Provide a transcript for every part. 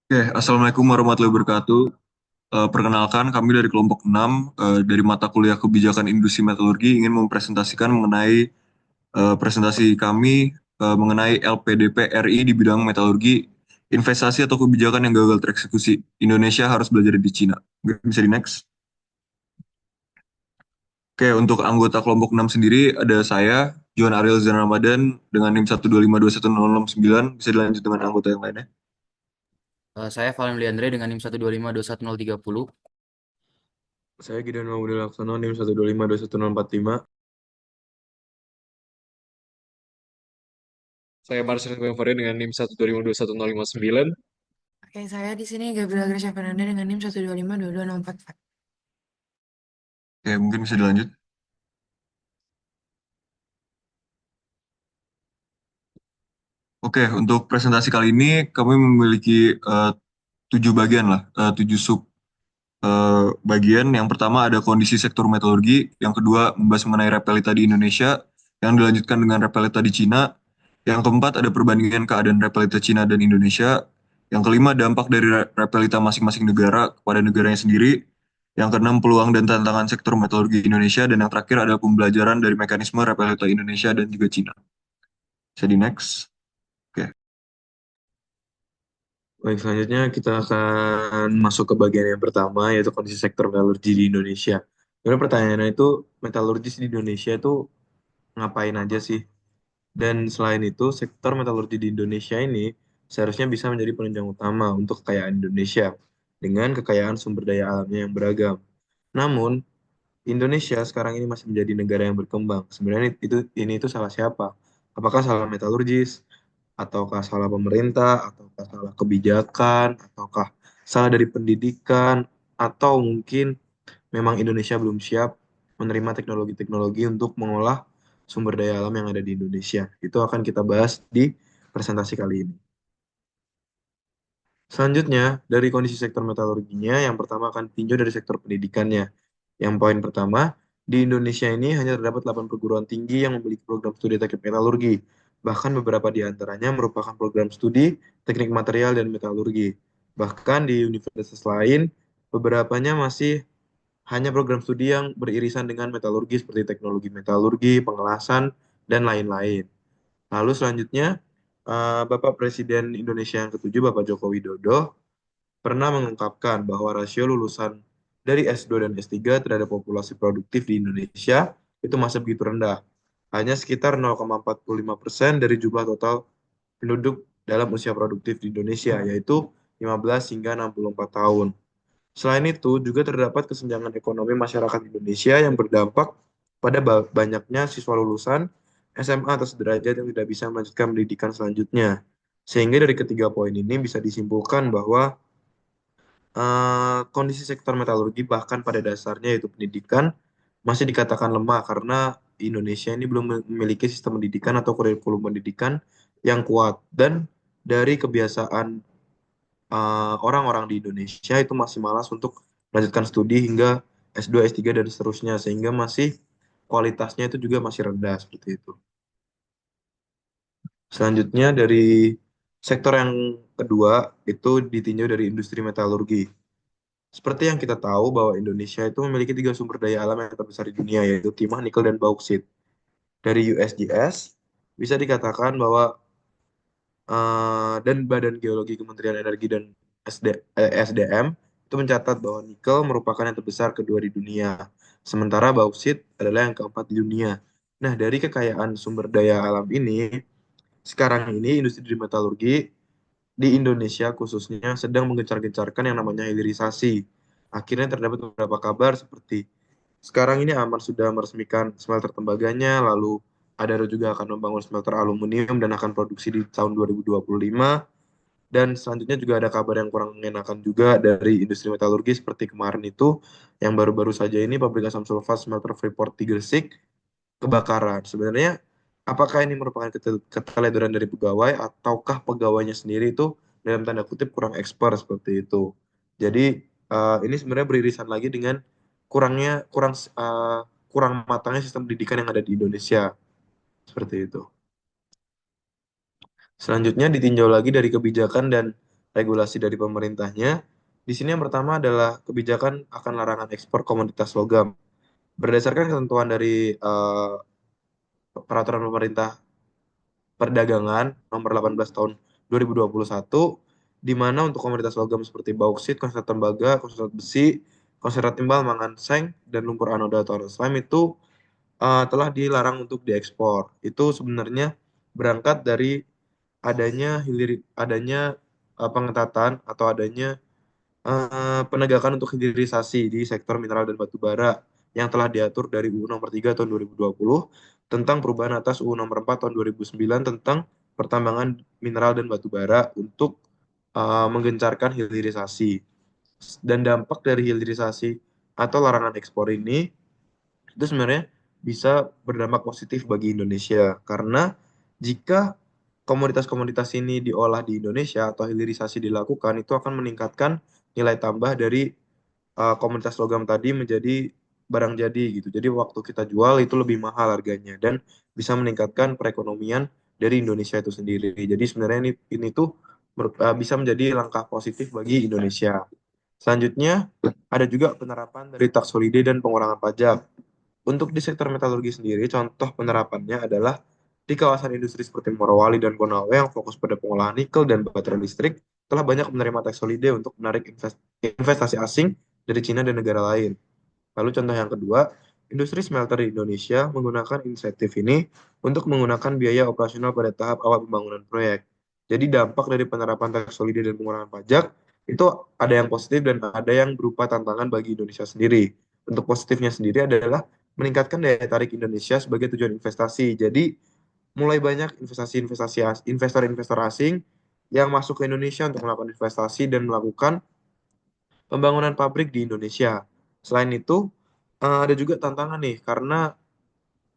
Oke, Assalamualaikum warahmatullahi wabarakatuh. Perkenalkan, kami dari kelompok 6 dari mata kuliah Kebijakan Industri Metalurgi ingin mempresentasikan mengenai presentasi kami mengenai LPDP RI di bidang metalurgi, investasi atau kebijakan yang gagal tereksekusi. Indonesia harus belajar di Cina. Oke, bisa di next. Oke, untuk anggota kelompok 6 sendiri ada saya, Johan Ariel Zain Ramadan dengan NIM 125210069. Bisa dilanjut dengan anggota yang lainnya. Saya Valen Leandre dengan NIM 125 21030. Saya Gideon Mahmudul Laksono, NIM 125 21045. Saya Marcelin Februari dengan NIM 125 21059. Oke, saya di sini Gabriela Gracia Fernanda dengan NIM 125 22044. Oke, mungkin bisa dilanjut. Oke, untuk presentasi kali ini kami memiliki 7 bagian lah, 7 sub bagian. Yang pertama ada kondisi sektor metalurgi, yang kedua membahas mengenai repelita di Indonesia, yang dilanjutkan dengan repelita di Cina, yang keempat ada perbandingan keadaan repelita Cina dan Indonesia, yang kelima dampak dari repelita masing-masing negara kepada negaranya sendiri, yang keenam peluang dan tantangan sektor metalurgi Indonesia, dan yang terakhir ada pembelajaran dari mekanisme repelita Indonesia dan juga Cina. Bisa di next. Oke. Baik, selanjutnya kita akan masuk ke bagian yang pertama, yaitu kondisi sektor metalurgi di Indonesia. Sebenarnya pertanyaannya itu, metalurgis di Indonesia itu ngapain aja sih? Dan selain itu, sektor metalurgi di Indonesia ini seharusnya bisa menjadi penunjang utama untuk kekayaan Indonesia dengan kekayaan sumber daya alamnya yang beragam. Namun, Indonesia sekarang ini masih menjadi negara yang berkembang. Sebenarnya ini itu salah siapa? Apakah salah metalurgis, ataukah salah pemerintah, ataukah salah kebijakan, ataukah salah dari pendidikan, atau mungkin memang Indonesia belum siap menerima teknologi-teknologi untuk mengolah sumber daya alam yang ada di Indonesia. Itu akan kita bahas di presentasi kali ini. Selanjutnya, dari kondisi sektor metalurginya, yang pertama akan tinjau dari sektor pendidikannya. Yang poin pertama, di Indonesia ini hanya terdapat 8 perguruan tinggi yang memiliki program studi teknik metalurgi. Bahkan beberapa di antaranya merupakan program studi teknik material dan metalurgi. Bahkan di universitas lain, beberapanya masih hanya program studi yang beririsan dengan metalurgi seperti teknologi metalurgi, pengelasan, dan lain-lain. Lalu selanjutnya, Bapak Presiden Indonesia yang ketujuh, Bapak Joko Widodo, pernah mengungkapkan bahwa rasio lulusan dari S2 dan S3 terhadap populasi produktif di Indonesia itu masih begitu rendah. Hanya sekitar 0,45% dari jumlah total penduduk dalam usia produktif di Indonesia, yaitu 15 hingga 64 tahun. Selain itu, juga terdapat kesenjangan ekonomi masyarakat Indonesia yang berdampak pada banyaknya siswa lulusan SMA atau sederajat yang tidak bisa melanjutkan pendidikan selanjutnya. Sehingga dari ketiga poin ini bisa disimpulkan bahwa kondisi sektor metalurgi bahkan pada dasarnya yaitu pendidikan masih dikatakan lemah karena Indonesia ini belum memiliki sistem pendidikan atau kurikulum pendidikan yang kuat dan dari kebiasaan orang-orang di Indonesia itu masih malas untuk melanjutkan studi hingga S2, S3 dan seterusnya sehingga masih kualitasnya itu juga masih rendah seperti itu. Selanjutnya dari sektor yang kedua itu ditinjau dari industri metalurgi. Seperti yang kita tahu bahwa Indonesia itu memiliki tiga sumber daya alam yang terbesar di dunia, yaitu timah, nikel, dan bauksit. Dari USGS, bisa dikatakan bahwa dan Badan Geologi Kementerian Energi dan SDM itu mencatat bahwa nikel merupakan yang terbesar kedua di dunia, sementara bauksit adalah yang keempat di dunia. Nah, dari kekayaan sumber daya alam ini, sekarang ini industri di metalurgi di Indonesia khususnya sedang menggencar-gencarkan yang namanya hilirisasi. Akhirnya terdapat beberapa kabar seperti sekarang ini Aman sudah meresmikan smelter tembaganya, lalu Adaro juga akan membangun smelter aluminium dan akan produksi di tahun 2025. Dan selanjutnya juga ada kabar yang kurang mengenakan juga dari industri metalurgi seperti kemarin itu yang baru-baru saja ini pabrik asam sulfat smelter Freeport di Gresik kebakaran. Sebenarnya apakah ini merupakan keteledoran dari pegawai ataukah pegawainya sendiri itu dalam tanda kutip kurang expert seperti itu. Jadi ini sebenarnya beririsan lagi dengan kurang matangnya sistem pendidikan yang ada di Indonesia seperti itu. Selanjutnya ditinjau lagi dari kebijakan dan regulasi dari pemerintahnya. Di sini yang pertama adalah kebijakan akan larangan ekspor komoditas logam. Berdasarkan ketentuan dari peraturan pemerintah perdagangan nomor 18 tahun 2021, di mana untuk komoditas logam seperti bauksit, konsentrat tembaga, konsentrat besi, konsentrat timbal, mangan seng, dan lumpur anoda atau slime itu telah dilarang untuk diekspor. Itu sebenarnya berangkat dari adanya pengetatan atau adanya penegakan untuk hilirisasi di sektor mineral dan batu bara yang telah diatur dari UU Nomor 3 Tahun 2020 tentang perubahan atas UU Nomor 4 Tahun 2009 tentang pertambangan mineral dan batu bara untuk menggencarkan hilirisasi. Dan dampak dari hilirisasi atau larangan ekspor ini itu sebenarnya bisa berdampak positif bagi Indonesia karena jika komoditas-komoditas ini diolah di Indonesia atau hilirisasi dilakukan itu akan meningkatkan nilai tambah dari komoditas logam tadi menjadi barang jadi gitu. Jadi waktu kita jual itu lebih mahal harganya dan bisa meningkatkan perekonomian dari Indonesia itu sendiri. Jadi sebenarnya ini tuh bisa menjadi langkah positif bagi Indonesia. Selanjutnya ada juga penerapan dari tax holiday dan pengurangan pajak. Untuk di sektor metalurgi sendiri, contoh penerapannya adalah di kawasan industri seperti Morowali dan Konawe yang fokus pada pengolahan nikel dan baterai listrik, telah banyak menerima tax holiday untuk menarik investasi asing dari Cina dan negara lain. Lalu contoh yang kedua, industri smelter di Indonesia menggunakan insentif ini untuk menggunakan biaya operasional pada tahap awal pembangunan proyek. Jadi dampak dari penerapan tax holiday dan pengurangan pajak itu ada yang positif dan ada yang berupa tantangan bagi Indonesia sendiri. Untuk positifnya sendiri adalah meningkatkan daya tarik Indonesia sebagai tujuan investasi. Jadi mulai banyak investor-investor asing yang masuk ke Indonesia untuk melakukan investasi dan melakukan pembangunan pabrik di Indonesia. Selain itu, ada juga tantangan nih, karena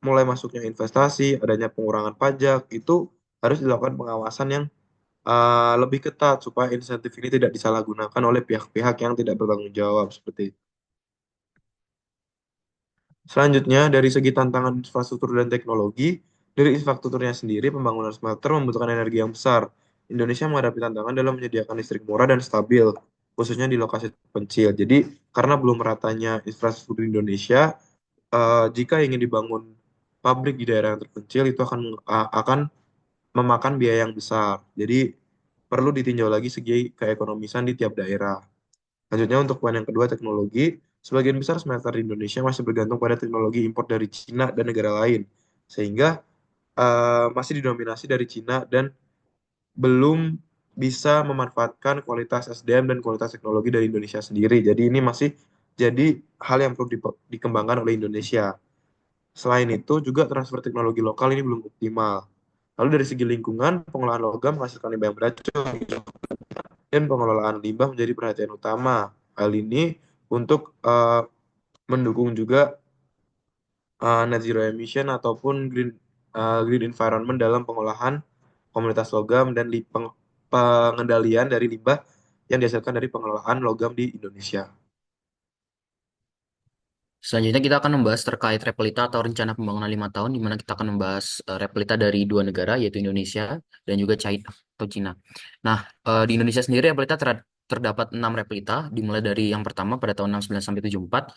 mulai masuknya investasi, adanya pengurangan pajak, itu harus dilakukan pengawasan yang lebih ketat supaya insentif ini tidak disalahgunakan oleh pihak-pihak yang tidak bertanggung jawab seperti itu. Selanjutnya, dari segi tantangan infrastruktur dan teknologi, dari infrastrukturnya sendiri, pembangunan smelter membutuhkan energi yang besar. Indonesia menghadapi tantangan dalam menyediakan listrik murah dan stabil, khususnya di lokasi terpencil. Jadi, karena belum meratanya infrastruktur di Indonesia, jika ingin dibangun pabrik di daerah yang terpencil, itu akan memakan biaya yang besar. Jadi, perlu ditinjau lagi segi keekonomisan di tiap daerah. Selanjutnya untuk poin yang kedua, teknologi. Sebagian besar smelter di Indonesia masih bergantung pada teknologi impor dari Cina dan negara lain. Sehingga masih didominasi dari Cina dan belum bisa memanfaatkan kualitas SDM dan kualitas teknologi dari Indonesia sendiri. Jadi ini masih jadi hal yang perlu dikembangkan oleh Indonesia. Selain itu juga transfer teknologi lokal ini belum optimal. Lalu dari segi lingkungan, pengolahan logam menghasilkan limbah yang beracun dan pengelolaan limbah menjadi perhatian utama. Hal ini untuk mendukung juga net zero emission ataupun green environment dalam pengolahan komunitas logam dan pengendalian dari limbah yang dihasilkan dari pengelolaan logam di Indonesia. Selanjutnya kita akan membahas terkait Repelita atau rencana pembangunan 5 tahun, di mana kita akan membahas Repelita dari dua negara, yaitu Indonesia dan juga China atau Cina. Nah, di Indonesia sendiri Repelita terdapat 6 Repelita, dimulai dari yang pertama pada tahun 69 sampai 74.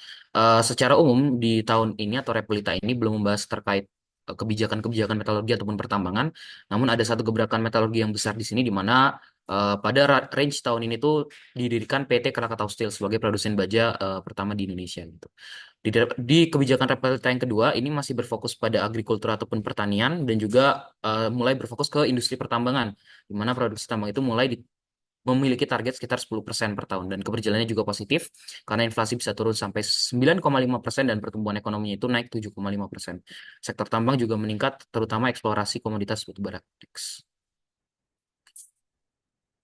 Secara umum di tahun ini atau Repelita ini belum membahas terkait kebijakan-kebijakan metalurgi ataupun pertambangan, namun ada satu gebrakan metalurgi yang besar di sini, di mana pada range tahun ini tuh didirikan PT Krakatau Steel sebagai produsen baja pertama di Indonesia gitu. Di kebijakan Repelita yang kedua ini masih berfokus pada agrikultur ataupun pertanian dan juga mulai berfokus ke industri pertambangan, di mana produksi tambang itu memiliki target sekitar 10% per tahun dan keberjalanannya juga positif karena inflasi bisa turun sampai 9,5% dan pertumbuhan ekonominya itu naik 7,5%. Sektor tambang juga meningkat terutama eksplorasi komoditas batubara.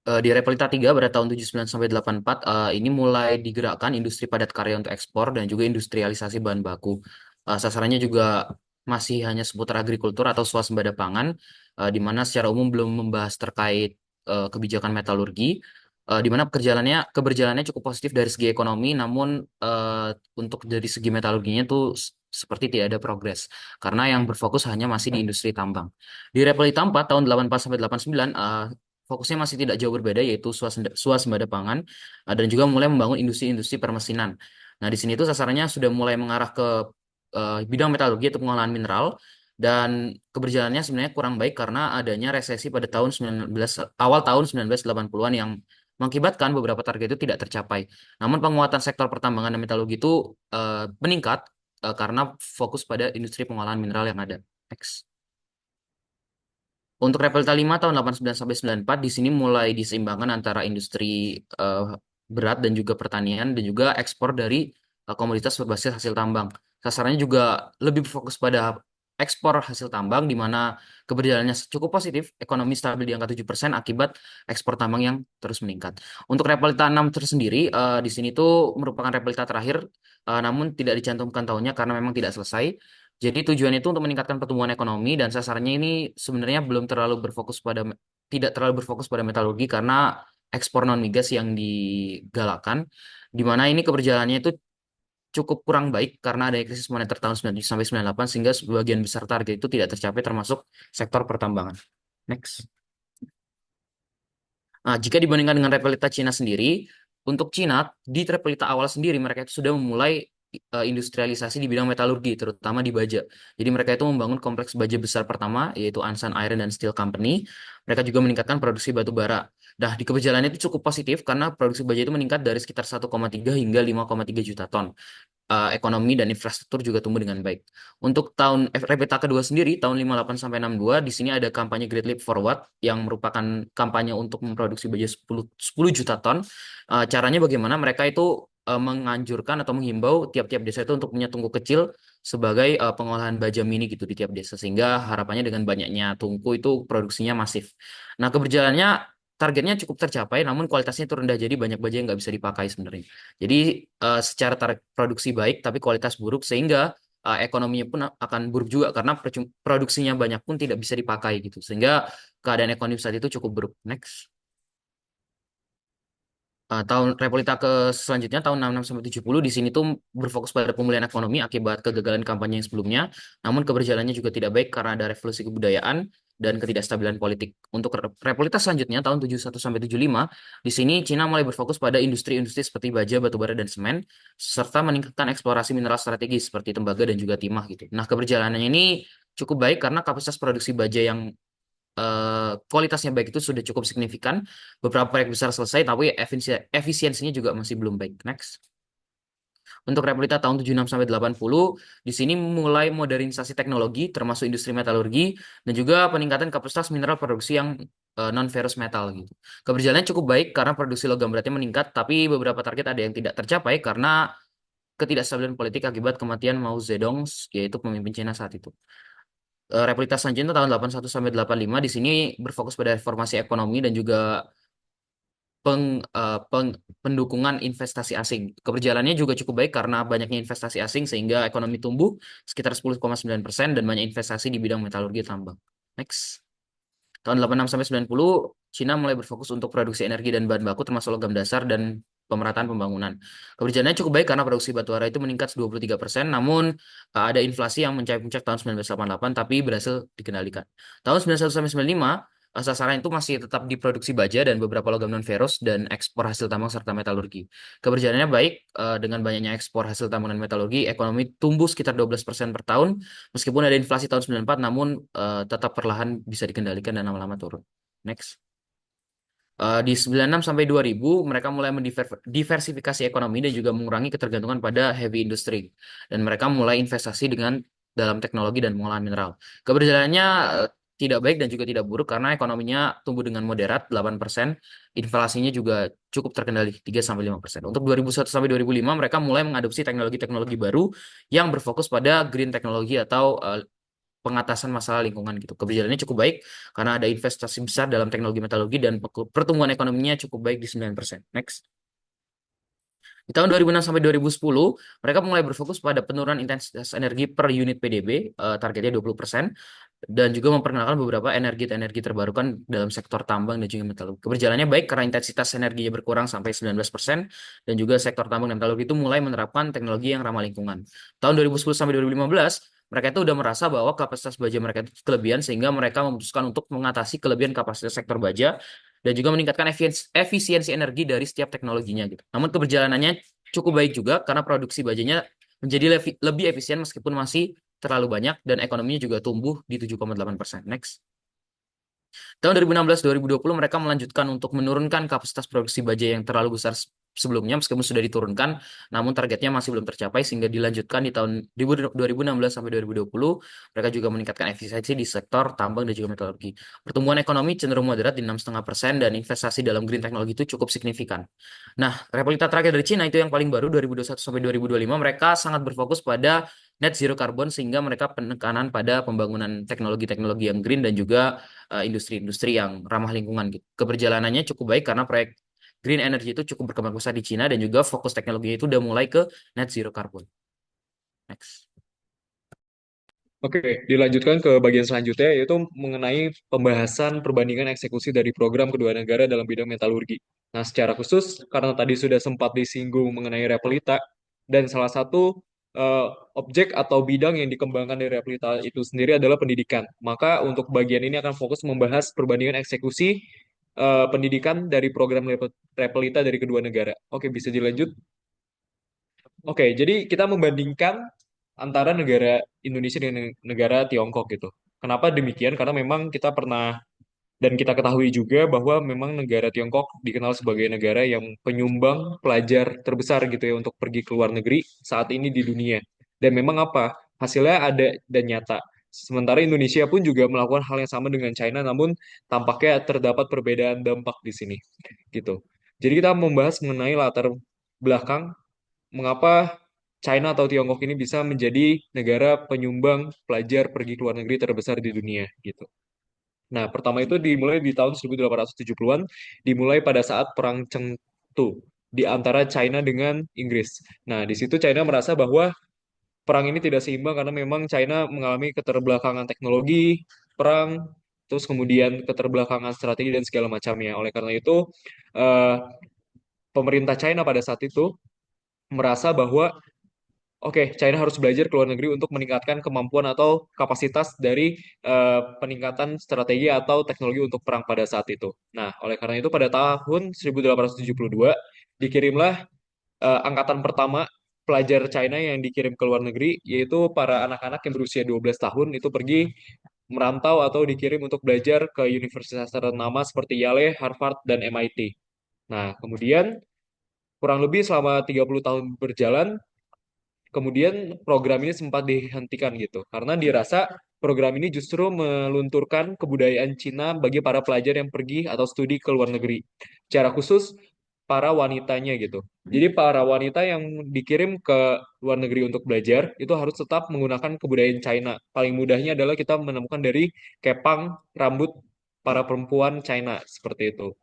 Di Repelita 3 pada tahun 79 sampai 84 ini mulai digerakkan industri padat karya untuk ekspor dan juga industrialisasi bahan baku. Sasarannya juga masih hanya seputar agrikultur atau swasembada pangan, di mana secara umum belum membahas terkait kebijakan metalurgi, di mana keberjalanannya cukup positif dari segi ekonomi, namun untuk dari segi metalurginya tuh seperti tidak ada progres karena yang berfokus hanya masih di industri tambang. Di Repelita 4 tahun 84 sampai 89 fokusnya masih tidak jauh berbeda, yaitu swasembada pangan, dan juga mulai membangun industri-industri permesinan. Nah, di sini itu sasarannya sudah mulai mengarah ke bidang metalurgi atau pengolahan mineral, dan keberjalanannya sebenarnya kurang baik karena adanya resesi pada awal tahun 1980-an yang mengakibatkan beberapa target itu tidak tercapai. Namun penguatan sektor pertambangan dan metalurgi itu meningkat karena fokus pada industri pengolahan mineral yang ada. Next. Untuk Repelita 5 tahun 89 sampai 94 di sini mulai diseimbangkan antara industri eh, berat dan juga pertanian dan juga ekspor dari komoditas berbasis hasil tambang. Sasarannya juga lebih berfokus pada ekspor hasil tambang di mana keberjalanannya cukup positif, ekonomi stabil di angka 7% akibat ekspor tambang yang terus meningkat. Untuk Repelita 6 tersendiri di sini tuh merupakan Repelita terakhir namun tidak dicantumkan tahunnya karena memang tidak selesai. Jadi tujuannya itu untuk meningkatkan pertumbuhan ekonomi dan sasarannya ini sebenarnya belum terlalu berfokus pada tidak terlalu berfokus pada metalurgi karena ekspor non migas yang digalakkan, di mana ini keberjalanannya itu cukup kurang baik karena ada krisis moneter tahun 99 sampai 98 sehingga sebagian besar target itu tidak tercapai termasuk sektor pertambangan. Next. Nah, jika dibandingkan dengan Repelita Cina sendiri, untuk Cina di Repelita awal sendiri mereka itu sudah memulai industrialisasi di bidang metalurgi, terutama di baja. Jadi mereka itu membangun kompleks baja besar pertama, yaitu Ansan Iron and Steel Company. Mereka juga meningkatkan produksi batu bara. Nah, di keberjalanannya itu cukup positif karena produksi baja itu meningkat dari sekitar 1,3 hingga 5,3 juta ton. Ekonomi dan infrastruktur juga tumbuh dengan baik. Untuk tahun RPTA kedua sendiri, tahun 58 sampai 62, di sini ada kampanye Great Leap Forward yang merupakan kampanye untuk memproduksi baja 10 juta ton. Caranya bagaimana? Mereka itu menganjurkan atau menghimbau tiap-tiap desa itu untuk punya tungku kecil sebagai pengolahan baja mini gitu di tiap desa sehingga harapannya dengan banyaknya tungku itu produksinya masif. Nah, keberjalannya targetnya cukup tercapai, namun kualitasnya itu rendah, jadi banyak baja yang nggak bisa dipakai sebenarnya. Jadi secara produksi baik, tapi kualitas buruk, sehingga ekonominya pun akan buruk juga karena produksinya banyak pun tidak bisa dipakai gitu. Sehingga keadaan ekonomi saat itu cukup buruk. Next. Tahun Repolita ke selanjutnya tahun 66 sampai 70 di sini tuh berfokus pada pemulihan ekonomi akibat kegagalan kampanye yang sebelumnya. Namun keberjalanannya juga tidak baik karena ada revolusi kebudayaan dan ketidakstabilan politik. Untuk Repolita selanjutnya tahun 71 sampai 75 di sini Cina mulai berfokus pada industri-industri seperti baja, batubara dan semen serta meningkatkan eksplorasi mineral strategis seperti tembaga dan juga timah gitu. Nah, keberjalanannya ini cukup baik karena kapasitas produksi baja yang kualitasnya baik itu sudah cukup signifikan. Beberapa proyek besar selesai, tapi efisiensinya juga masih belum baik. Next. Untuk Repelita tahun 76 sampai 80, di sini mulai modernisasi teknologi, termasuk industri metalurgi, dan juga peningkatan kapasitas mineral produksi yang non-ferrous metal gitu. Keberjalanannya cukup baik karena produksi logam beratnya meningkat, tapi beberapa target ada yang tidak tercapai karena ketidakstabilan politik akibat kematian Mao Zedong, yaitu pemimpin Cina saat itu. Repelita selanjutnya tahun 81 sampai 85 di sini berfokus pada reformasi ekonomi dan juga pendukungan investasi asing. Keberjalanannya juga cukup baik karena banyaknya investasi asing sehingga ekonomi tumbuh sekitar 10,9% dan banyak investasi di bidang metalurgi tambang. Next. Tahun 86 sampai 90, Cina mulai berfokus untuk produksi energi dan bahan baku termasuk logam dasar dan pemerataan pembangunan. Keberjalanannya cukup baik karena produksi batu bara itu meningkat 23%, namun ada inflasi yang mencapai puncak tahun 1988 tapi berhasil dikendalikan. Tahun 91 sampai 95, sasaran itu masih tetap diproduksi baja dan beberapa logam non ferrous dan ekspor hasil tambang serta metalurgi. Keberjalanannya baik dengan banyaknya ekspor hasil tambang dan metalurgi, ekonomi tumbuh sekitar 12% per tahun meskipun ada inflasi tahun 94 namun tetap perlahan bisa dikendalikan dan lama-lama turun. Next. Di 96 sampai 2000 mereka mulai mendiversifikasi ekonomi dan juga mengurangi ketergantungan pada heavy industry dan mereka mulai investasi dengan dalam teknologi dan pengolahan mineral. Keberjalanannya tidak baik dan juga tidak buruk karena ekonominya tumbuh dengan moderat 8%, inflasinya juga cukup terkendali 3 sampai 5%. Untuk 2001 sampai 2005 mereka mulai mengadopsi teknologi-teknologi baru yang berfokus pada green technology atau pengatasan masalah lingkungan gitu. Keberjalanannya cukup baik karena ada investasi besar dalam teknologi metalurgi dan pertumbuhan ekonominya cukup baik di 9%. Next. Di tahun 2006 sampai 2010, mereka mulai berfokus pada penurunan intensitas energi per unit PDB, targetnya 20%, dan juga memperkenalkan beberapa energi terbarukan dalam sektor tambang dan juga metalurgi. Keberjalanannya baik karena intensitas energinya berkurang sampai 19%, dan juga sektor tambang dan metalurgi itu mulai menerapkan teknologi yang ramah lingkungan. Tahun 2010 sampai 2015, mereka itu udah merasa bahwa kapasitas baja mereka itu kelebihan, sehingga mereka memutuskan untuk mengatasi kelebihan kapasitas sektor baja dan juga meningkatkan efisiensi energi dari setiap teknologinya gitu. Namun keberjalanannya cukup baik juga karena produksi bajanya menjadi lebih efisien meskipun masih terlalu banyak dan ekonominya juga tumbuh di 7,8%. Next. Tahun 2016-2020 mereka melanjutkan untuk menurunkan kapasitas produksi baja yang terlalu besar sebelumnya meskipun sudah diturunkan, namun targetnya masih belum tercapai sehingga dilanjutkan di tahun 2016 sampai 2020. Mereka juga meningkatkan efisiensi di sektor tambang dan juga metalurgi. Pertumbuhan ekonomi cenderung moderat di 6,5% dan investasi dalam green technology itu cukup signifikan. Nah, repelita terakhir dari Cina itu yang paling baru 2021 sampai 2025 mereka sangat berfokus pada net zero carbon sehingga mereka penekanan pada pembangunan teknologi-teknologi yang green dan juga industri-industri yang ramah lingkungan gitu. Keberjalanannya cukup baik karena proyek green energy itu cukup berkembang pesat di Cina dan juga fokus teknologinya itu udah mulai ke net zero carbon. Next. Oke, dilanjutkan ke bagian selanjutnya yaitu mengenai pembahasan perbandingan eksekusi dari program kedua negara dalam bidang metalurgi. Nah, secara khusus karena tadi sudah sempat disinggung mengenai Repelita dan salah satu objek atau bidang yang dikembangkan dari Repelita itu sendiri adalah pendidikan. Maka untuk bagian ini akan fokus membahas perbandingan eksekusi pendidikan dari program Repelita dari kedua negara. Oke, bisa dilanjut? Oke, jadi kita membandingkan antara negara Indonesia dengan negara Tiongkok gitu. Kenapa demikian? Karena memang kita pernah dan kita ketahui juga bahwa memang negara Tiongkok dikenal sebagai negara yang penyumbang pelajar terbesar gitu ya untuk pergi ke luar negeri saat ini di dunia. Dan memang apa? Hasilnya ada dan nyata. Sementara Indonesia pun juga melakukan hal yang sama dengan China, namun tampaknya terdapat perbedaan dampak di sini gitu. Jadi kita membahas mengenai latar belakang mengapa China atau Tiongkok ini bisa menjadi negara penyumbang pelajar pergi ke luar negeri terbesar di dunia gitu. Nah, pertama itu dimulai di tahun 1870-an, dimulai pada saat Perang Chengtu di antara China dengan Inggris. Nah, di situ China merasa bahwa perang ini tidak seimbang karena memang China mengalami keterbelakangan teknologi, perang, terus kemudian keterbelakangan strategi dan segala macamnya. Oleh karena itu, eh, pemerintah China pada saat itu merasa bahwa oke, China harus belajar ke luar negeri untuk meningkatkan kemampuan atau kapasitas dari peningkatan strategi atau teknologi untuk perang pada saat itu. Nah, oleh karena itu pada tahun 1872 dikirimlah angkatan pertama pelajar China yang dikirim ke luar negeri, yaitu para anak-anak yang berusia 12 tahun itu pergi merantau atau dikirim untuk belajar ke universitas ternama seperti Yale, Harvard, dan MIT. Nah, kemudian kurang lebih selama 30 tahun berjalan, kemudian program ini sempat dihentikan gitu karena dirasa program ini justru melunturkan kebudayaan Cina bagi para pelajar yang pergi atau studi ke luar negeri. Secara khusus para wanitanya gitu. Jadi para wanita yang dikirim ke luar negeri untuk belajar itu harus tetap menggunakan kebudayaan China. Paling mudahnya adalah kita menemukan dari kepang rambut para perempuan China seperti itu.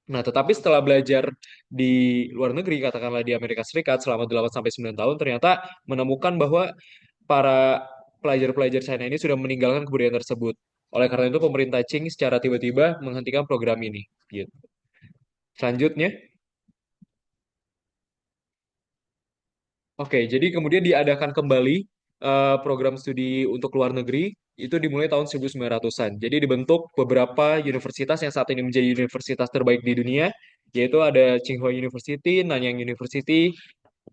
Nah, tetapi setelah belajar di luar negeri, katakanlah di Amerika Serikat selama 8 sampai 9 tahun, ternyata menemukan bahwa para pelajar-pelajar China ini sudah meninggalkan kebudayaan tersebut. Oleh karena itu, pemerintah Qing secara tiba-tiba menghentikan program ini. Gitu. Selanjutnya, oke, jadi kemudian diadakan kembali program studi untuk luar negeri itu dimulai tahun 1900-an. Jadi dibentuk beberapa universitas yang saat ini menjadi universitas terbaik di dunia, yaitu ada Tsinghua University, Nanyang University,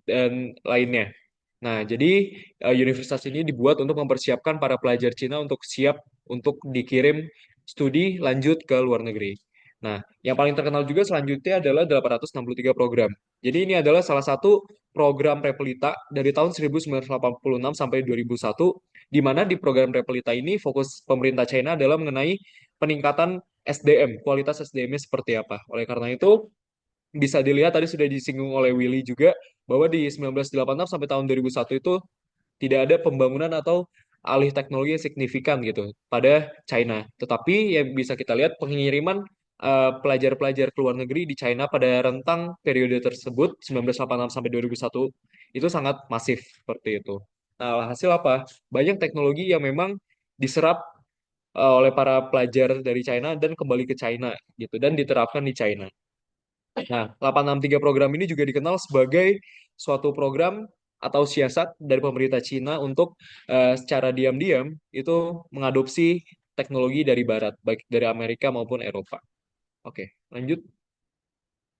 dan lainnya. Nah, jadi universitas ini dibuat untuk mempersiapkan para pelajar Cina untuk siap untuk dikirim studi lanjut ke luar negeri. Nah, yang paling terkenal juga selanjutnya adalah 863 program. Jadi ini adalah salah satu program Repelita dari tahun 1986 sampai 2001, di mana di program Repelita ini fokus pemerintah China adalah mengenai peningkatan SDM, kualitas SDM-nya seperti apa. Oleh karena itu, bisa dilihat tadi sudah disinggung oleh Willy juga bahwa di 1986 sampai tahun 2001 itu tidak ada pembangunan atau alih teknologi yang signifikan gitu pada China. Tetapi yang bisa kita lihat pengiriman pelajar-pelajar ke luar negeri di China pada rentang periode tersebut 1986 sampai 2001 itu sangat masif seperti itu. Nah, hasil apa? Banyak teknologi yang memang diserap oleh para pelajar dari China dan kembali ke China gitu dan diterapkan di China. Nah, 863 program ini juga dikenal sebagai suatu program atau siasat dari pemerintah Cina untuk secara diam-diam itu mengadopsi teknologi dari Barat, baik dari Amerika maupun Eropa. Oke, lanjut.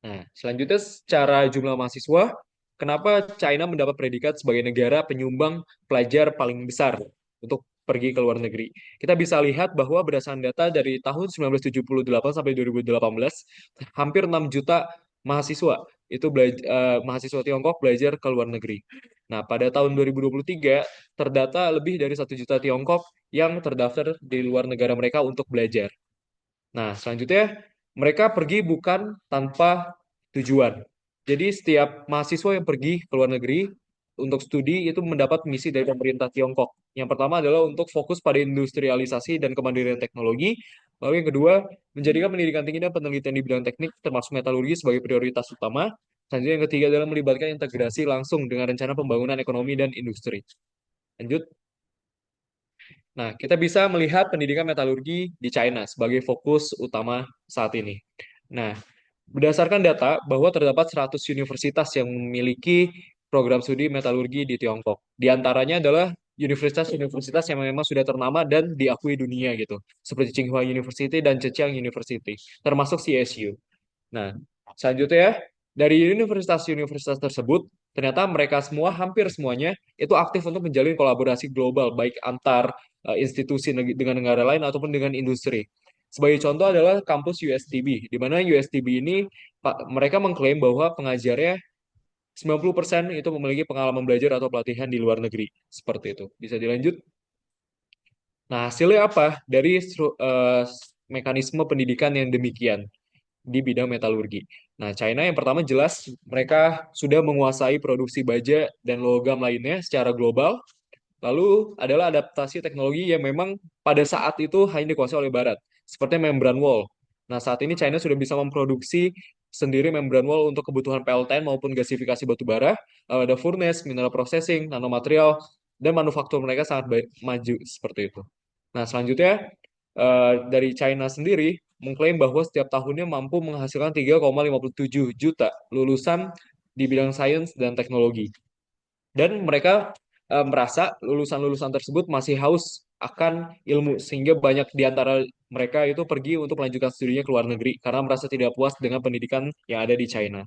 Nah, selanjutnya secara jumlah mahasiswa, kenapa China mendapat predikat sebagai negara penyumbang pelajar paling besar untuk pergi ke luar negeri? Kita bisa lihat bahwa berdasarkan data dari tahun 1978 sampai 2018, hampir 6 juta mahasiswa itu mahasiswa Tiongkok belajar ke luar negeri. Nah, pada tahun 2023 terdata lebih dari 1 juta Tiongkok yang terdaftar di luar negara mereka untuk belajar. Nah, selanjutnya mereka pergi bukan tanpa tujuan. Jadi setiap mahasiswa yang pergi ke luar negeri untuk studi itu mendapat misi dari pemerintah Tiongkok. Yang pertama adalah untuk fokus pada industrialisasi dan kemandirian teknologi. Lalu yang kedua, menjadikan pendidikan tinggi dan penelitian di bidang teknik termasuk metalurgi sebagai prioritas utama. Selanjutnya yang ketiga adalah melibatkan integrasi langsung dengan rencana pembangunan ekonomi dan industri. Lanjut. Nah, kita bisa melihat pendidikan metalurgi di China sebagai fokus utama saat ini. Nah, berdasarkan data bahwa terdapat 100 universitas yang memiliki program studi metalurgi di Tiongkok. Di antaranya adalah universitas-universitas yang memang sudah ternama dan diakui dunia gitu, seperti Tsinghua University dan Zhejiang University, termasuk CSU. Nah, selanjutnya dari universitas-universitas tersebut, ternyata mereka semua, hampir semuanya, itu aktif untuk menjalin kolaborasi global, baik antar institusi dengan negara lain ataupun dengan industri. Sebagai contoh adalah kampus USTB, di mana USTB ini mereka mengklaim bahwa pengajarnya 90% itu memiliki pengalaman belajar atau pelatihan di luar negeri. Seperti itu. Bisa dilanjut? Nah, hasilnya apa dari mekanisme pendidikan yang demikian di bidang metalurgi? Nah, China yang pertama jelas mereka sudah menguasai produksi baja dan logam lainnya secara global. Lalu adalah adaptasi teknologi yang memang pada saat itu hanya dikuasai oleh Barat, seperti membran wall. Nah, saat ini China sudah bisa memproduksi sendiri membran wall untuk kebutuhan PLTN maupun gasifikasi batu bara. Lalu ada furnace, mineral processing, nanomaterial, dan manufaktur mereka sangat maju seperti itu. Nah, selanjutnya dari China sendiri mengklaim bahwa setiap tahunnya mampu menghasilkan 3,57 juta lulusan di bidang sains dan teknologi. Dan mereka merasa lulusan-lulusan tersebut masih haus akan ilmu, sehingga banyak di antara mereka itu pergi untuk melanjutkan studinya ke luar negeri karena merasa tidak puas dengan pendidikan yang ada di China.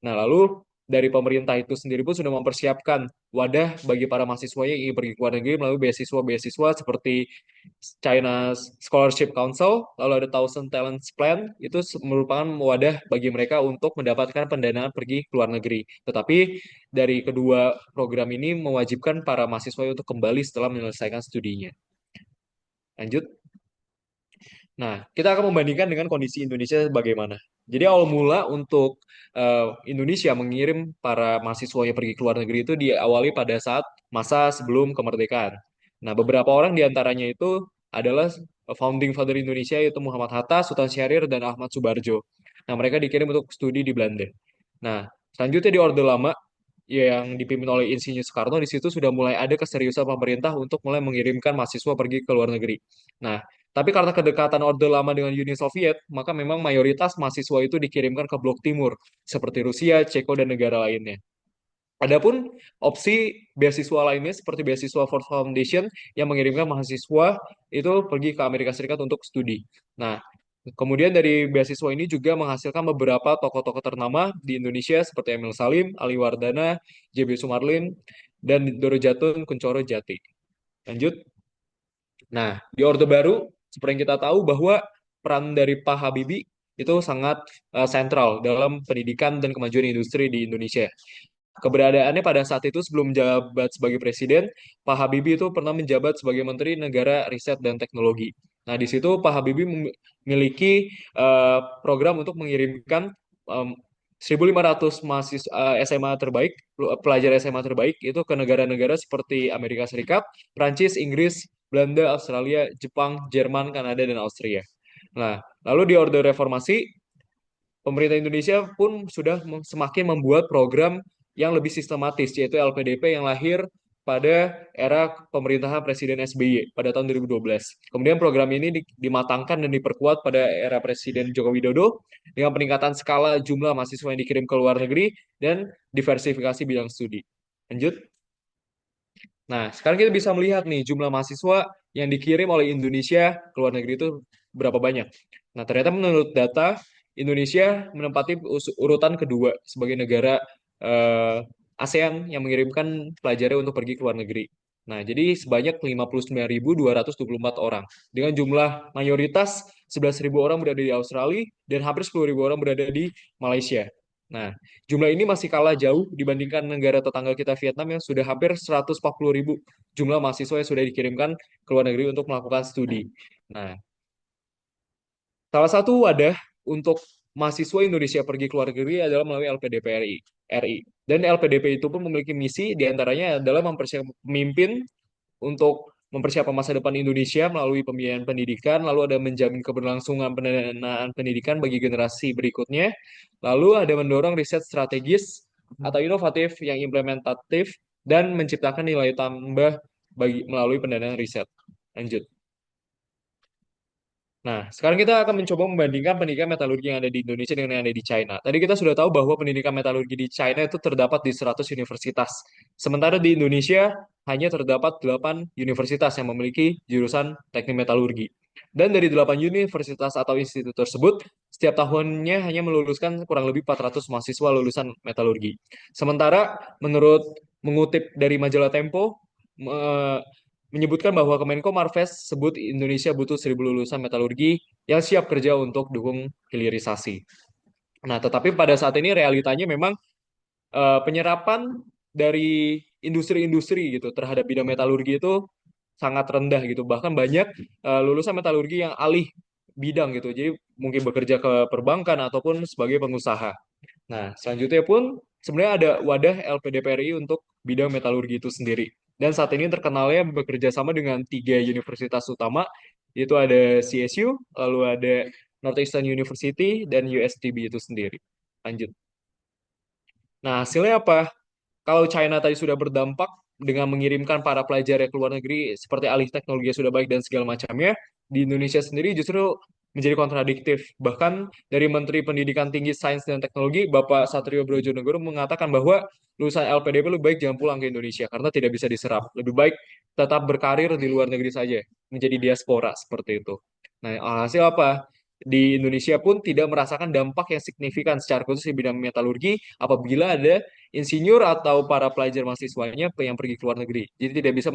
Nah, lalu dari pemerintah itu sendiri pun sudah mempersiapkan wadah bagi para mahasiswa yang ingin pergi ke luar negeri melalui beasiswa-beasiswa seperti China Scholarship Council, lalu ada Thousand Talents Plan, itu merupakan wadah bagi mereka untuk mendapatkan pendanaan pergi ke luar negeri. Tetapi dari kedua program ini mewajibkan para mahasiswa untuk kembali setelah menyelesaikan studinya. Lanjut. Nah, kita akan membandingkan dengan kondisi Indonesia bagaimana. Jadi awal mula untuk Indonesia mengirim para mahasiswa yang pergi ke luar negeri itu diawali pada saat masa sebelum kemerdekaan. Nah, beberapa orang di antaranya itu adalah founding father Indonesia yaitu Muhammad Hatta, Sultan Syahrir, dan Ahmad Subarjo. Nah, mereka dikirim untuk studi di Belanda. Nah, selanjutnya di Orde Lama yang dipimpin oleh Insinyur Soekarno, di situ sudah mulai ada keseriusan pemerintah untuk mulai mengirimkan mahasiswa pergi ke luar negeri. Nah, tapi karena kedekatan Orde Lama dengan Uni Soviet, maka memang mayoritas mahasiswa itu dikirimkan ke Blok Timur, seperti Rusia, Ceko, dan negara lainnya. Adapun opsi beasiswa lainnya seperti beasiswa Ford Foundation yang mengirimkan mahasiswa itu pergi ke Amerika Serikat untuk studi. Nah, kemudian dari beasiswa ini juga menghasilkan beberapa tokoh-tokoh ternama di Indonesia seperti Emil Salim, Ali Wardana, JB Sumarlin, dan Doro Jatun Kuncoro Jati. Lanjut. Nah, di Orde Baru, seperti yang kita tahu bahwa peran dari Pak Habibie itu sangat sentral dalam pendidikan dan kemajuan industri di Indonesia. Keberadaannya pada saat itu sebelum menjabat sebagai presiden, Pak Habibie itu pernah menjabat sebagai Menteri Negara Riset dan Teknologi. Nah, di situ Pak Habibie memiliki program untuk mengirimkan 1.500 mahasiswa SMA terbaik, pelajar SMA terbaik itu ke negara-negara seperti Amerika Serikat, Prancis, Inggris, Belanda, Australia, Jepang, Jerman, Kanada, dan Austria. Nah, lalu di Orde Reformasi, pemerintah Indonesia pun sudah semakin membuat program yang lebih sistematis, yaitu LPDP yang lahir pada era pemerintahan Presiden SBY pada tahun 2012. Kemudian program ini dimatangkan dan diperkuat pada era Presiden Joko Widodo dengan peningkatan skala jumlah mahasiswa yang dikirim ke luar negeri dan diversifikasi bidang studi. Lanjut. Nah, sekarang kita bisa melihat nih jumlah mahasiswa yang dikirim oleh Indonesia ke luar negeri itu berapa banyak. Nah, ternyata menurut data Indonesia menempati urutan kedua sebagai negara eh, ASEAN yang mengirimkan pelajarnya untuk pergi ke luar negeri. Nah, jadi sebanyak 59.224 orang dengan jumlah mayoritas 11.000 orang berada di Australia dan hampir 10.000 orang berada di Malaysia. Nah, jumlah ini masih kalah jauh dibandingkan negara tetangga kita Vietnam yang sudah hampir 140.000 jumlah mahasiswa yang sudah dikirimkan ke luar negeri untuk melakukan studi. Nah, salah satu wadah untuk mahasiswa Indonesia pergi ke luar negeri adalah melalui LPDP RI. Dan LPDP itu pun memiliki misi diantaranya adalah memimpin untuk mempersiapkan masa depan Indonesia melalui pembiayaan pendidikan, lalu ada menjamin keberlangsungan pendanaan pendidikan bagi generasi berikutnya, lalu ada mendorong riset strategis atau inovatif yang implementatif dan menciptakan nilai tambah melalui pendanaan riset. Lanjut. Nah, sekarang kita akan mencoba membandingkan pendidikan metalurgi yang ada di Indonesia dengan yang ada di China. Tadi kita sudah tahu bahwa pendidikan metalurgi di China itu terdapat di 100 universitas. Sementara di Indonesia hanya terdapat 8 universitas yang memiliki jurusan teknik metalurgi. Dan dari 8 universitas atau institut tersebut, setiap tahunnya hanya meluluskan kurang lebih 400 mahasiswa lulusan metalurgi. Sementara menurut mengutip dari majalah Tempo, menyebutkan bahwa Kemenko Marves sebut Indonesia butuh 1.000 lulusan metalurgi yang siap kerja untuk dukung hilirisasi. Nah, tetapi pada saat ini realitanya memang penyerapan dari industri-industri gitu terhadap bidang metalurgi itu sangat rendah gitu. Bahkan banyak lulusan metalurgi yang alih bidang gitu. Jadi mungkin bekerja ke perbankan ataupun sebagai pengusaha. Nah, selanjutnya pun sebenarnya ada wadah LPDPRI untuk bidang metalurgi itu sendiri. Dan saat ini terkenalnya bekerja sama dengan 3 universitas utama, yaitu ada CSU, lalu ada Northeastern University, dan USTB itu sendiri. Lanjut. Nah, hasilnya apa? Kalau China tadi sudah berdampak dengan mengirimkan para pelajar ke luar negeri seperti alih teknologi yang sudah baik dan segala macamnya, di Indonesia sendiri justru menjadi kontradiktif. Bahkan dari Menteri Pendidikan Tinggi Sains dan Teknologi, Bapak Satrio Brojonegoro mengatakan bahwa lulusan LPDP lebih baik jangan pulang ke Indonesia karena tidak bisa diserap. Lebih baik tetap berkarir di luar negeri saja, menjadi diaspora seperti itu. Nah, alhasil apa? Di Indonesia pun tidak merasakan dampak yang signifikan secara khusus di bidang metalurgi apabila ada insinyur atau para pelajar mahasiswanya yang pergi ke luar negeri. Jadi tidak bisa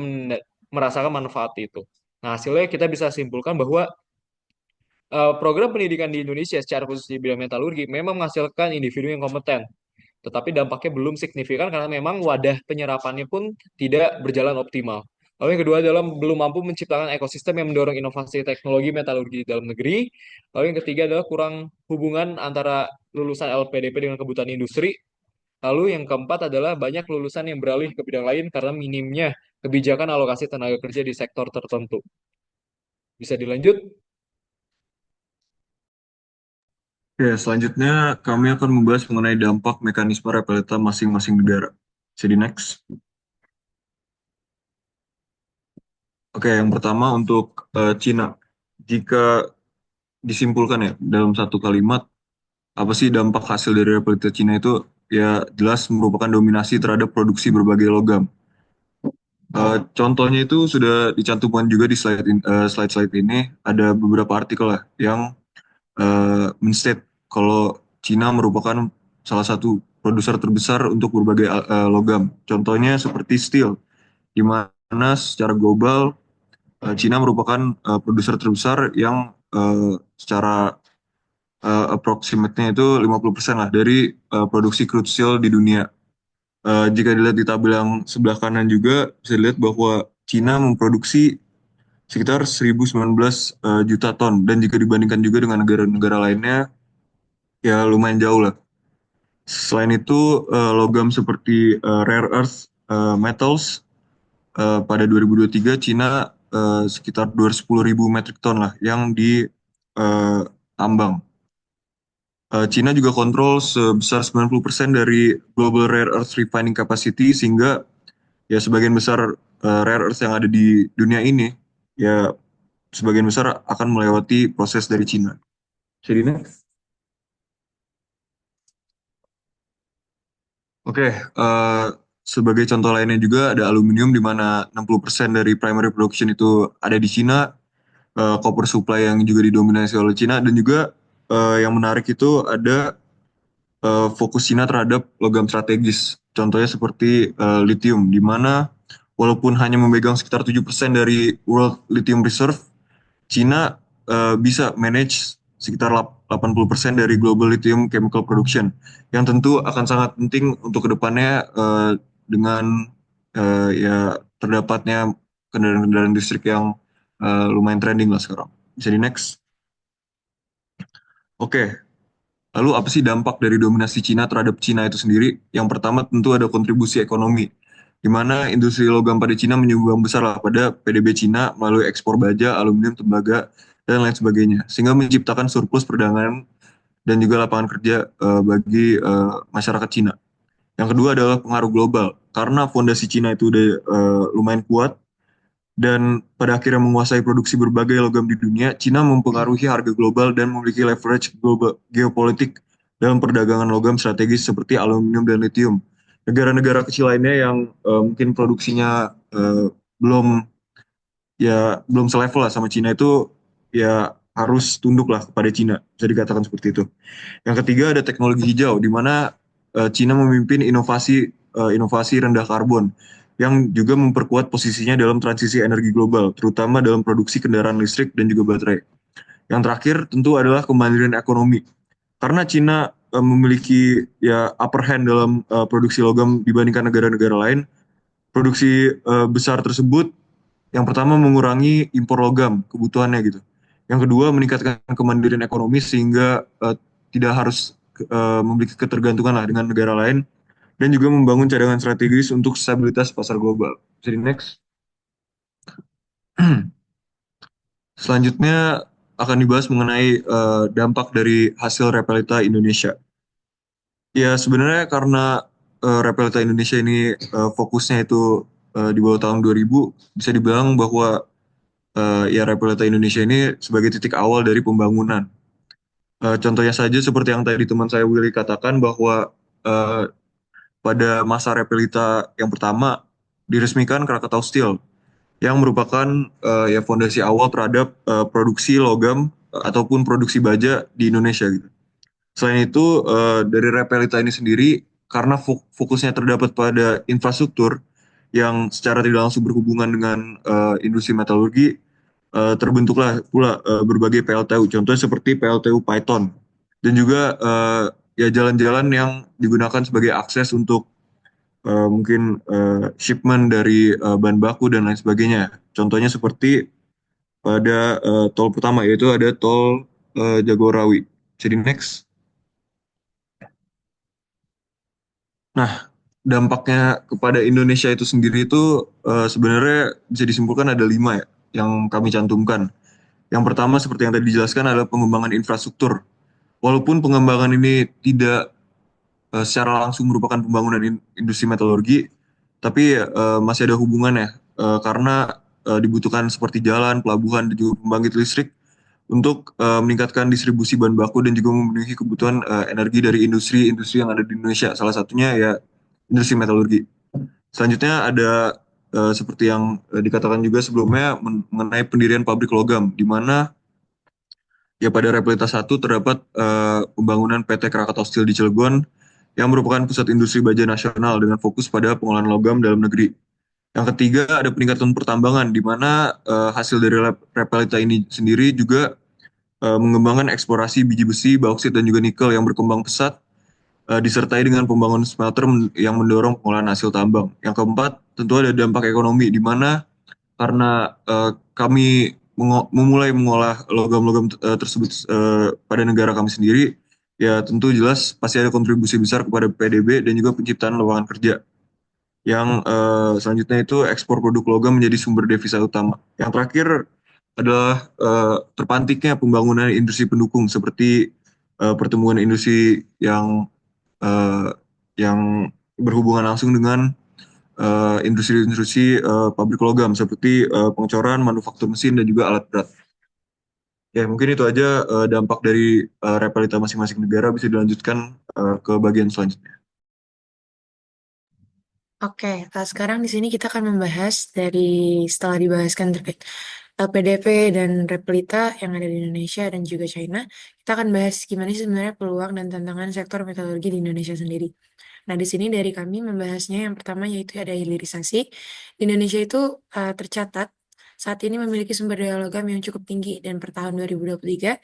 merasakan manfaat itu. Nah, hasilnya kita bisa simpulkan bahwa program pendidikan di Indonesia secara khusus di bidang metalurgi memang menghasilkan individu yang kompeten. Tetapi dampaknya belum signifikan karena memang wadah penyerapannya pun tidak berjalan optimal. Lalu yang kedua adalah belum mampu menciptakan ekosistem yang mendorong inovasi teknologi metalurgi di dalam negeri. Lalu yang ketiga adalah kurang hubungan antara lulusan LPDP dengan kebutuhan industri. Lalu yang keempat adalah banyak lulusan yang beralih ke bidang lain karena minimnya kebijakan alokasi tenaga kerja di sektor tertentu. Bisa dilanjut? Oke, selanjutnya kami akan membahas mengenai dampak mekanisme repelita masing-masing negara. Jadi next. Oke, yang pertama untuk Cina. Jika disimpulkan ya dalam satu kalimat, apa sih dampak hasil dari repelita Cina itu? Ya jelas merupakan dominasi terhadap produksi berbagai logam. Contohnya itu sudah dicantumkan juga di slide-slide ini. Ada beberapa artikel lah yang menstate kalau Cina merupakan salah satu produser terbesar untuk berbagai logam. Contohnya seperti steel, di mana secara global Cina merupakan produser terbesar yang secara approximate-nya itu 50% lah dari produksi crude steel di dunia. Jika dilihat di tabel yang sebelah kanan juga bisa dilihat bahwa Cina memproduksi sekitar 1.019 juta ton dan jika dibandingkan juga dengan negara-negara lainnya ya lumayan jauh lah. Selain itu logam seperti rare earth metals pada 2023 Cina sekitar 210.000 metric ton lah yang ditambang. Cina juga kontrol sebesar 90% dari global rare earth refining capacity sehingga ya sebagian besar rare earth yang ada di dunia ini ya sebagian besar akan melewati proses dari Cina. Jadi next. Oke, sebagai contoh lainnya juga ada aluminium di mana 60% dari primary production itu ada di Cina, copper supply yang juga didominasi oleh Cina dan juga yang menarik itu ada fokus Cina terhadap logam strategis. Contohnya seperti lithium, di mana walaupun hanya memegang sekitar 7% dari World Lithium Reserve, Cina bisa manage sekitar 80% dari global lithium chemical production, yang tentu akan sangat penting untuk kedepannya dengan ya terdapatnya kendaraan-kendaraan listrik yang lumayan trending lah sekarang. Bisa di next. Oke, lalu apa sih dampak dari dominasi Cina terhadap Cina itu sendiri? Yang pertama tentu ada kontribusi ekonomi, di mana industri logam pada Cina menyumbang besar lah pada PDB Cina melalui ekspor baja, aluminium, tembaga, dan lain sebagainya. Sehingga menciptakan surplus perdagangan dan juga lapangan kerja bagi masyarakat Cina. Yang kedua adalah pengaruh global. Karena fondasi Cina itu udah lumayan kuat, dan pada akhirnya menguasai produksi berbagai logam di dunia, Cina mempengaruhi harga global dan memiliki leverage global geopolitik dalam perdagangan logam strategis seperti aluminium dan lithium. Negara-negara kecil lainnya yang mungkin produksinya belum belum selevel lah sama Cina itu ya harus tunduk lah kepada Cina, bisa dikatakan seperti itu. Yang ketiga ada teknologi hijau, di mana Cina memimpin inovasi rendah karbon yang juga memperkuat posisinya dalam transisi energi global, terutama dalam produksi kendaraan listrik dan juga baterai. Yang terakhir tentu adalah kemandirian ekonomi. Karena Cina memiliki ya upper hand dalam produksi logam dibandingkan negara-negara lain, produksi besar tersebut yang pertama mengurangi impor logam kebutuhannya gitu. Yang kedua meningkatkan kemandirian ekonomi sehingga tidak harus memiliki ketergantungan lah dengan negara lain, dan juga membangun cadangan strategis untuk stabilitas pasar global. Jadi next. Selanjutnya akan dibahas mengenai dampak dari hasil Repelita Indonesia. Ya sebenarnya karena Repelita Indonesia ini fokusnya itu di bawah tahun 2000, bisa dibilang bahwa ya Repelita Indonesia ini sebagai titik awal dari pembangunan. Contohnya saja seperti yang tadi teman saya Willy katakan bahwa eh, pada masa Repelita yang pertama diresmikan Krakatau Steel yang merupakan ya fondasi awal terhadap produksi logam ataupun produksi baja di Indonesia gitu. Selain itu dari Repelita ini sendiri karena fokusnya terdapat pada infrastruktur yang secara tidak langsung berhubungan dengan industri metalurgi, terbentuklah pula berbagai PLTU, contohnya seperti PLTU Python, dan juga ya jalan-jalan yang digunakan sebagai akses untuk mungkin shipment dari bahan baku dan lain sebagainya. Contohnya seperti pada tol pertama yaitu ada tol Jagorawi. Jadi next. Nah, dampaknya kepada Indonesia itu sendiri itu sebenarnya bisa disimpulkan ada 5 ya yang kami cantumkan. Yang pertama seperti yang tadi dijelaskan adalah pengembangan infrastruktur. Walaupun pengembangan ini tidak secara langsung merupakan pembangunan industri metalurgi, tapi masih ada hubungannya karena dibutuhkan seperti jalan, pelabuhan, dan juga pembangkit listrik untuk meningkatkan distribusi bahan baku dan juga memenuhi kebutuhan energi dari industri-industri yang ada di Indonesia. Salah satunya ya industri metalurgi. Selanjutnya ada seperti yang dikatakan juga sebelumnya mengenai pendirian pabrik logam, di mana ya pada Repelita 1 terdapat pembangunan PT Krakatau Steel di Cilegon yang merupakan pusat industri baja nasional dengan fokus pada pengolahan logam dalam negeri. Yang ketiga ada peningkatan pertambangan, di mana hasil dari Repelita ini sendiri juga mengembangkan eksplorasi biji besi, bauksit, dan juga nikel yang berkembang pesat, disertai dengan pembangunan smelter yang mendorong pengolahan hasil tambang. Yang keempat, tentu ada dampak ekonomi, di mana karena kami memulai mengolah logam-logam tersebut pada negara kami sendiri, ya tentu jelas pasti ada kontribusi besar kepada PDB dan juga penciptaan lapangan kerja. Yang selanjutnya itu ekspor produk logam menjadi sumber devisa utama. Yang terakhir adalah terpantiknya pembangunan industri pendukung seperti pertumbuhan industri eh, yang berhubungan langsung dengan industri-industri pabrik logam seperti pengecoran, manufaktur mesin, dan juga alat berat. Ya, mungkin itu aja dampak dari Repelita masing-masing negara. Bisa dilanjutkan ke bagian selanjutnya. Oke, sekarang di sini kita akan membahas dari setelah dibahaskan terkait LPDP dan Replita yang ada di Indonesia dan juga China. Kita akan bahas gimana sih sebenarnya peluang dan tantangan sektor metalurgi di Indonesia sendiri. Nah, di sini dari kami membahasnya yang pertama yaitu ada hilirisasi. Di Indonesia itu tercatat saat ini memiliki sumber daya logam yang cukup tinggi dan per tahun 2023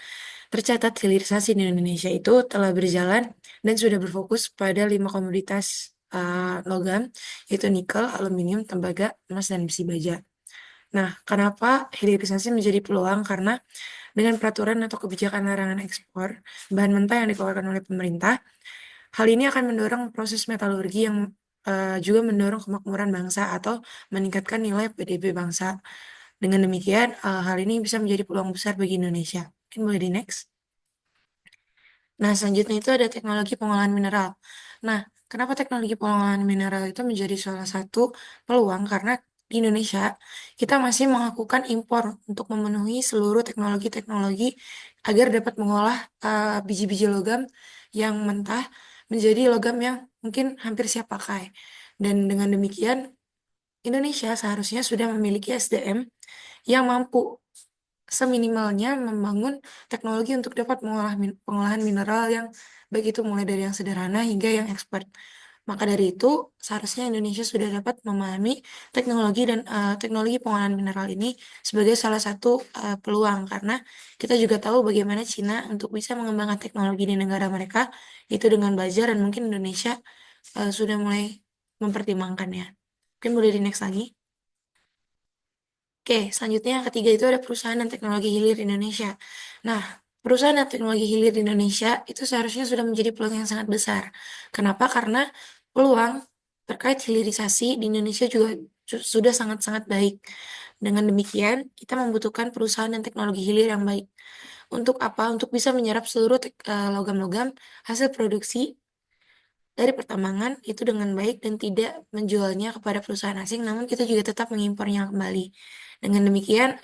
tercatat hilirisasi di Indonesia itu telah berjalan dan sudah berfokus pada 5 komoditas logam yaitu nikel, aluminium, tembaga, emas, dan besi baja. Nah, kenapa hilirisasi menjadi peluang? Karena dengan peraturan atau kebijakan larangan ekspor bahan mentah yang dikeluarkan oleh pemerintah, hal ini akan mendorong proses metalurgi yang juga mendorong kemakmuran bangsa atau meningkatkan nilai PDB bangsa. Dengan demikian, hal ini bisa menjadi peluang besar bagi Indonesia. Mungkin boleh di next. Nah, selanjutnya itu ada teknologi pengolahan mineral. Nah, kenapa teknologi pengolahan mineral itu menjadi salah satu peluang? Karena di Indonesia kita masih melakukan impor untuk memenuhi seluruh teknologi-teknologi agar dapat mengolah biji-biji logam yang mentah menjadi logam yang mungkin hampir siap pakai. Dan dengan demikian, Indonesia seharusnya sudah memiliki SDM yang mampu seminimalnya membangun teknologi untuk dapat pengolahan mineral yang baik itu mulai dari yang sederhana hingga yang expert. Maka dari itu, seharusnya Indonesia sudah dapat memahami teknologi dan teknologi pengolahan mineral ini sebagai salah satu peluang karena kita juga tahu bagaimana Cina untuk bisa mengembangkan teknologi di negara mereka itu dengan belajar dan mungkin Indonesia sudah mulai mempertimbangkannya. Mungkin boleh di next lagi. Oke, selanjutnya yang ketiga itu ada perusahaan dan teknologi hilir di Indonesia. Nah, perusahaan dan teknologi hilir di Indonesia itu seharusnya sudah menjadi peluang yang sangat besar. Kenapa? Karena peluang terkait hilirisasi di Indonesia juga sudah sangat-sangat baik. Dengan demikian, kita membutuhkan perusahaan dan teknologi hilir yang baik. Untuk apa? Untuk bisa menyerap seluruh logam-logam hasil produksi dari pertambangan itu dengan baik dan tidak menjualnya kepada perusahaan asing, namun kita juga tetap mengimpornya kembali. Dengan demikian,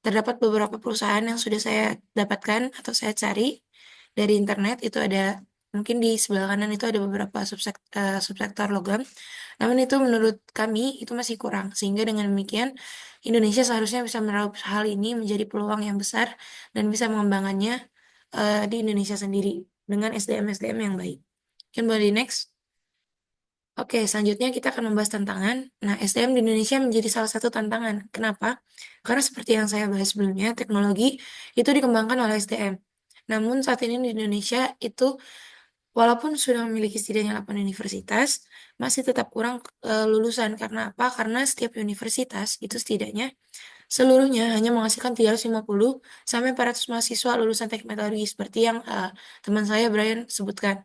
terdapat beberapa perusahaan yang sudah saya dapatkan atau saya cari dari internet, itu ada mungkin di sebelah kanan itu ada beberapa subsektor logam, namun itu menurut kami itu masih kurang, sehingga dengan demikian Indonesia seharusnya bisa meraup hal ini menjadi peluang yang besar dan bisa mengembangkannya di Indonesia sendiri dengan SDM-SDM yang baik. Mungkin boleh di next. Oke, selanjutnya kita akan membahas tantangan. Nah, SDM di Indonesia menjadi salah satu tantangan. Kenapa? Karena seperti yang saya bahas sebelumnya, teknologi itu dikembangkan oleh SDM. Namun saat ini di Indonesia itu walaupun sudah memiliki setidaknya 8 universitas, masih tetap kurang lulusan. Karena apa? Karena setiap universitas itu setidaknya seluruhnya hanya menghasilkan 350 sampai 400 mahasiswa lulusan teknik metalurgi seperti yang teman saya Brian sebutkan.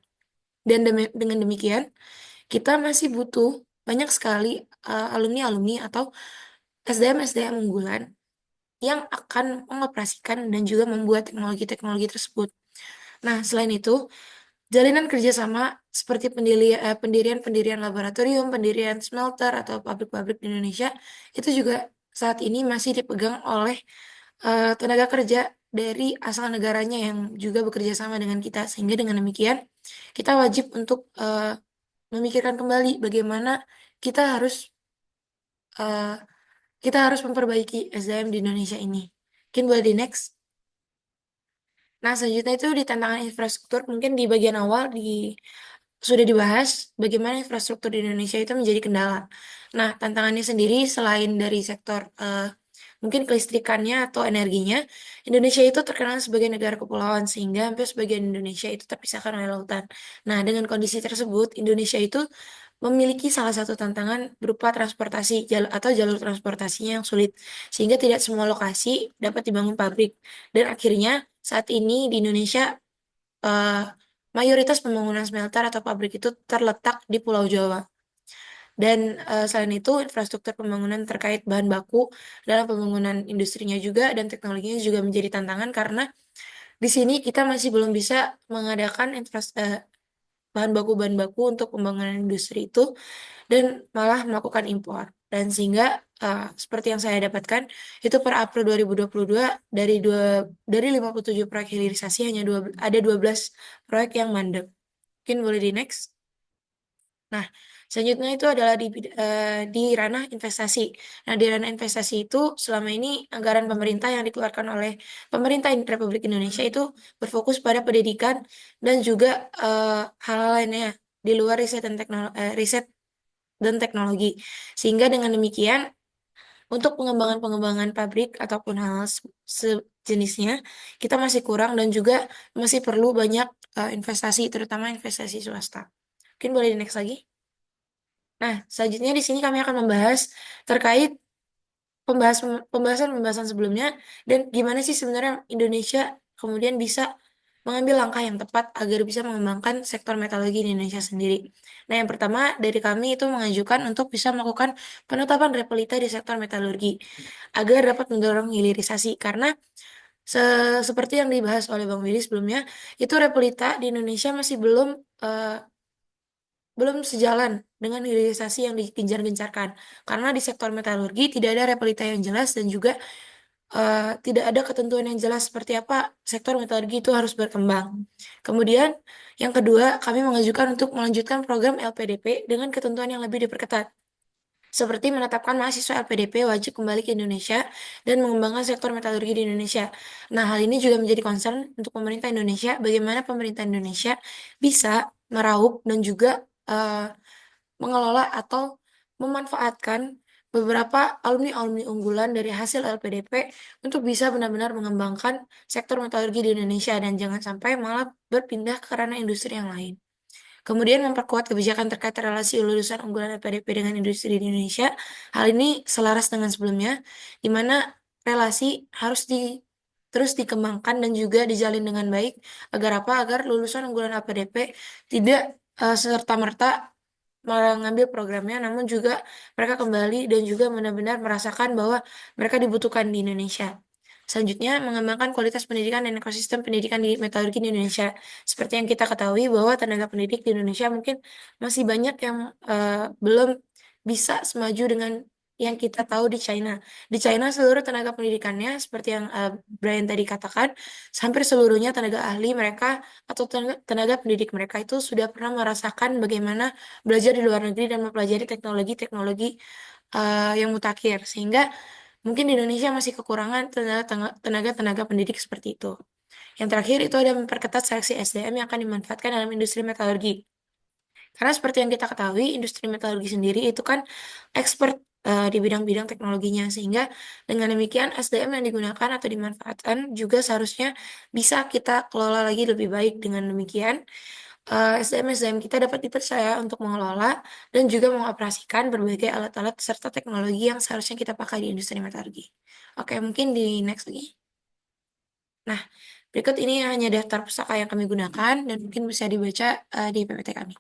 Dan dengan demikian, kita masih butuh banyak sekali alumni-alumni atau SDM-SDM unggulan yang akan mengoperasikan dan juga membuat teknologi-teknologi tersebut. Nah, selain itu, jalinan kerjasama seperti pendirian laboratorium, pendirian smelter, atau pabrik-pabrik di Indonesia, itu juga saat ini masih dipegang oleh tenaga kerja dari asal negaranya yang juga bekerja sama dengan kita. Sehingga dengan demikian, kita wajib untuk memikirkan kembali bagaimana kita harus uh, kita harus memperbaiki SDM di Indonesia ini. Mungkin boleh di next. Nah, selanjutnya itu di tantangan infrastruktur, mungkin di bagian awal sudah dibahas bagaimana infrastruktur di Indonesia itu menjadi kendala. Nah, tantangannya sendiri selain dari sektor mungkin kelistrikannya atau energinya, Indonesia itu terkenal sebagai negara kepulauan sehingga hampir sebagian Indonesia itu terpisahkan oleh lautan. Nah, dengan kondisi tersebut, Indonesia itu memiliki salah satu tantangan berupa transportasi atau jalur transportasinya yang sulit, sehingga tidak semua lokasi dapat dibangun pabrik. Dan akhirnya saat ini di Indonesia eh, mayoritas pembangunan smelter atau pabrik itu terletak di Pulau Jawa. Dan selain itu, infrastruktur pembangunan terkait bahan baku dalam pembangunan industrinya juga dan teknologinya juga menjadi tantangan karena di sini kita masih belum bisa mengadakan bahan baku untuk pembangunan industri itu dan malah melakukan impor. Dan sehingga seperti yang saya dapatkan itu per April 2022 dari 57 proyek hilirisasi hanya ada 12 proyek yang mandek. Mungkin boleh di next. Nah, selanjutnya itu adalah di ranah investasi. Nah, di ranah investasi itu selama ini anggaran pemerintah yang dikeluarkan oleh pemerintah Republik Indonesia itu berfokus pada pendidikan dan juga hal-hal lainnya di luar riset dan teknologi. Sehingga dengan demikian untuk pengembangan-pengembangan pabrik ataupun hal sejenisnya kita masih kurang dan juga masih perlu banyak investasi, terutama investasi swasta. Mungkin boleh di next lagi. Nah, selanjutnya di sini kami akan membahas terkait pembahasan-pembahasan sebelumnya dan gimana sih sebenarnya Indonesia kemudian bisa mengambil langkah yang tepat agar bisa mengembangkan sektor metalurgi di Indonesia sendiri. Nah, yang pertama dari kami itu mengajukan untuk bisa melakukan penetapan repelita di sektor metalurgi agar dapat mendorong hilirisasi karena seperti yang dibahas oleh Bang Willy sebelumnya, itu repelita di Indonesia masih eh, belum sejalan dengan hilirisasi yang digencar-gencarkan. Karena di sektor metalurgi tidak ada repelita yang jelas dan juga tidak ada ketentuan yang jelas seperti apa sektor metalurgi itu harus berkembang. Kemudian, yang kedua, kami mengajukan untuk melanjutkan program LPDP dengan ketentuan yang lebih diperketat. Seperti menetapkan mahasiswa LPDP wajib kembali ke Indonesia dan mengembangkan sektor metalurgi di Indonesia. Nah, hal ini juga menjadi concern untuk pemerintah Indonesia, bagaimana pemerintah Indonesia bisa meraup dan juga eh, mengelola atau memanfaatkan beberapa alumni-alumni unggulan dari hasil LPDP untuk bisa benar-benar mengembangkan sektor metalurgi di Indonesia dan jangan sampai malah berpindah ke ranah industri yang lain. Kemudian memperkuat kebijakan terkait relasi lulusan unggulan LPDP dengan industri di Indonesia. Hal ini selaras dengan sebelumnya, di mana relasi harus terus dikembangkan dan juga dijalin dengan baik agar apa? Agar lulusan unggulan LPDP tidak serta-merta mengambil programnya, namun juga mereka kembali dan juga benar-benar merasakan bahwa mereka dibutuhkan di Indonesia. Selanjutnya, mengembangkan kualitas pendidikan dan ekosistem pendidikan di metalurgi di Indonesia. Seperti yang kita ketahui bahwa tenaga pendidik di Indonesia mungkin masih banyak yang belum bisa semaju dengan yang kita tahu di China. Di China seluruh tenaga pendidikannya seperti yang Brian tadi katakan, hampir seluruhnya tenaga ahli mereka atau tenaga pendidik mereka itu sudah pernah merasakan bagaimana belajar di luar negeri dan mempelajari teknologi-teknologi yang mutakhir. Sehingga mungkin di Indonesia masih kekurangan tenaga-tenaga pendidik seperti itu. Yang terakhir itu ada memperketat seleksi SDM yang akan dimanfaatkan dalam industri metalurgi. Karena seperti yang kita ketahui, industri metalurgi sendiri itu kan expert di bidang-bidang teknologinya. Sehingga dengan demikian SDM yang digunakan atau dimanfaatkan juga seharusnya bisa kita kelola lagi lebih baik. Dengan demikian, SDM-SDM kita dapat dipercaya untuk mengelola dan juga mengoperasikan berbagai alat-alat serta teknologi yang seharusnya kita pakai di industri metalurgi. Oke, mungkin di next lagi. Nah, berikut ini hanya daftar pustaka yang kami gunakan dan mungkin bisa dibaca di PPT kami.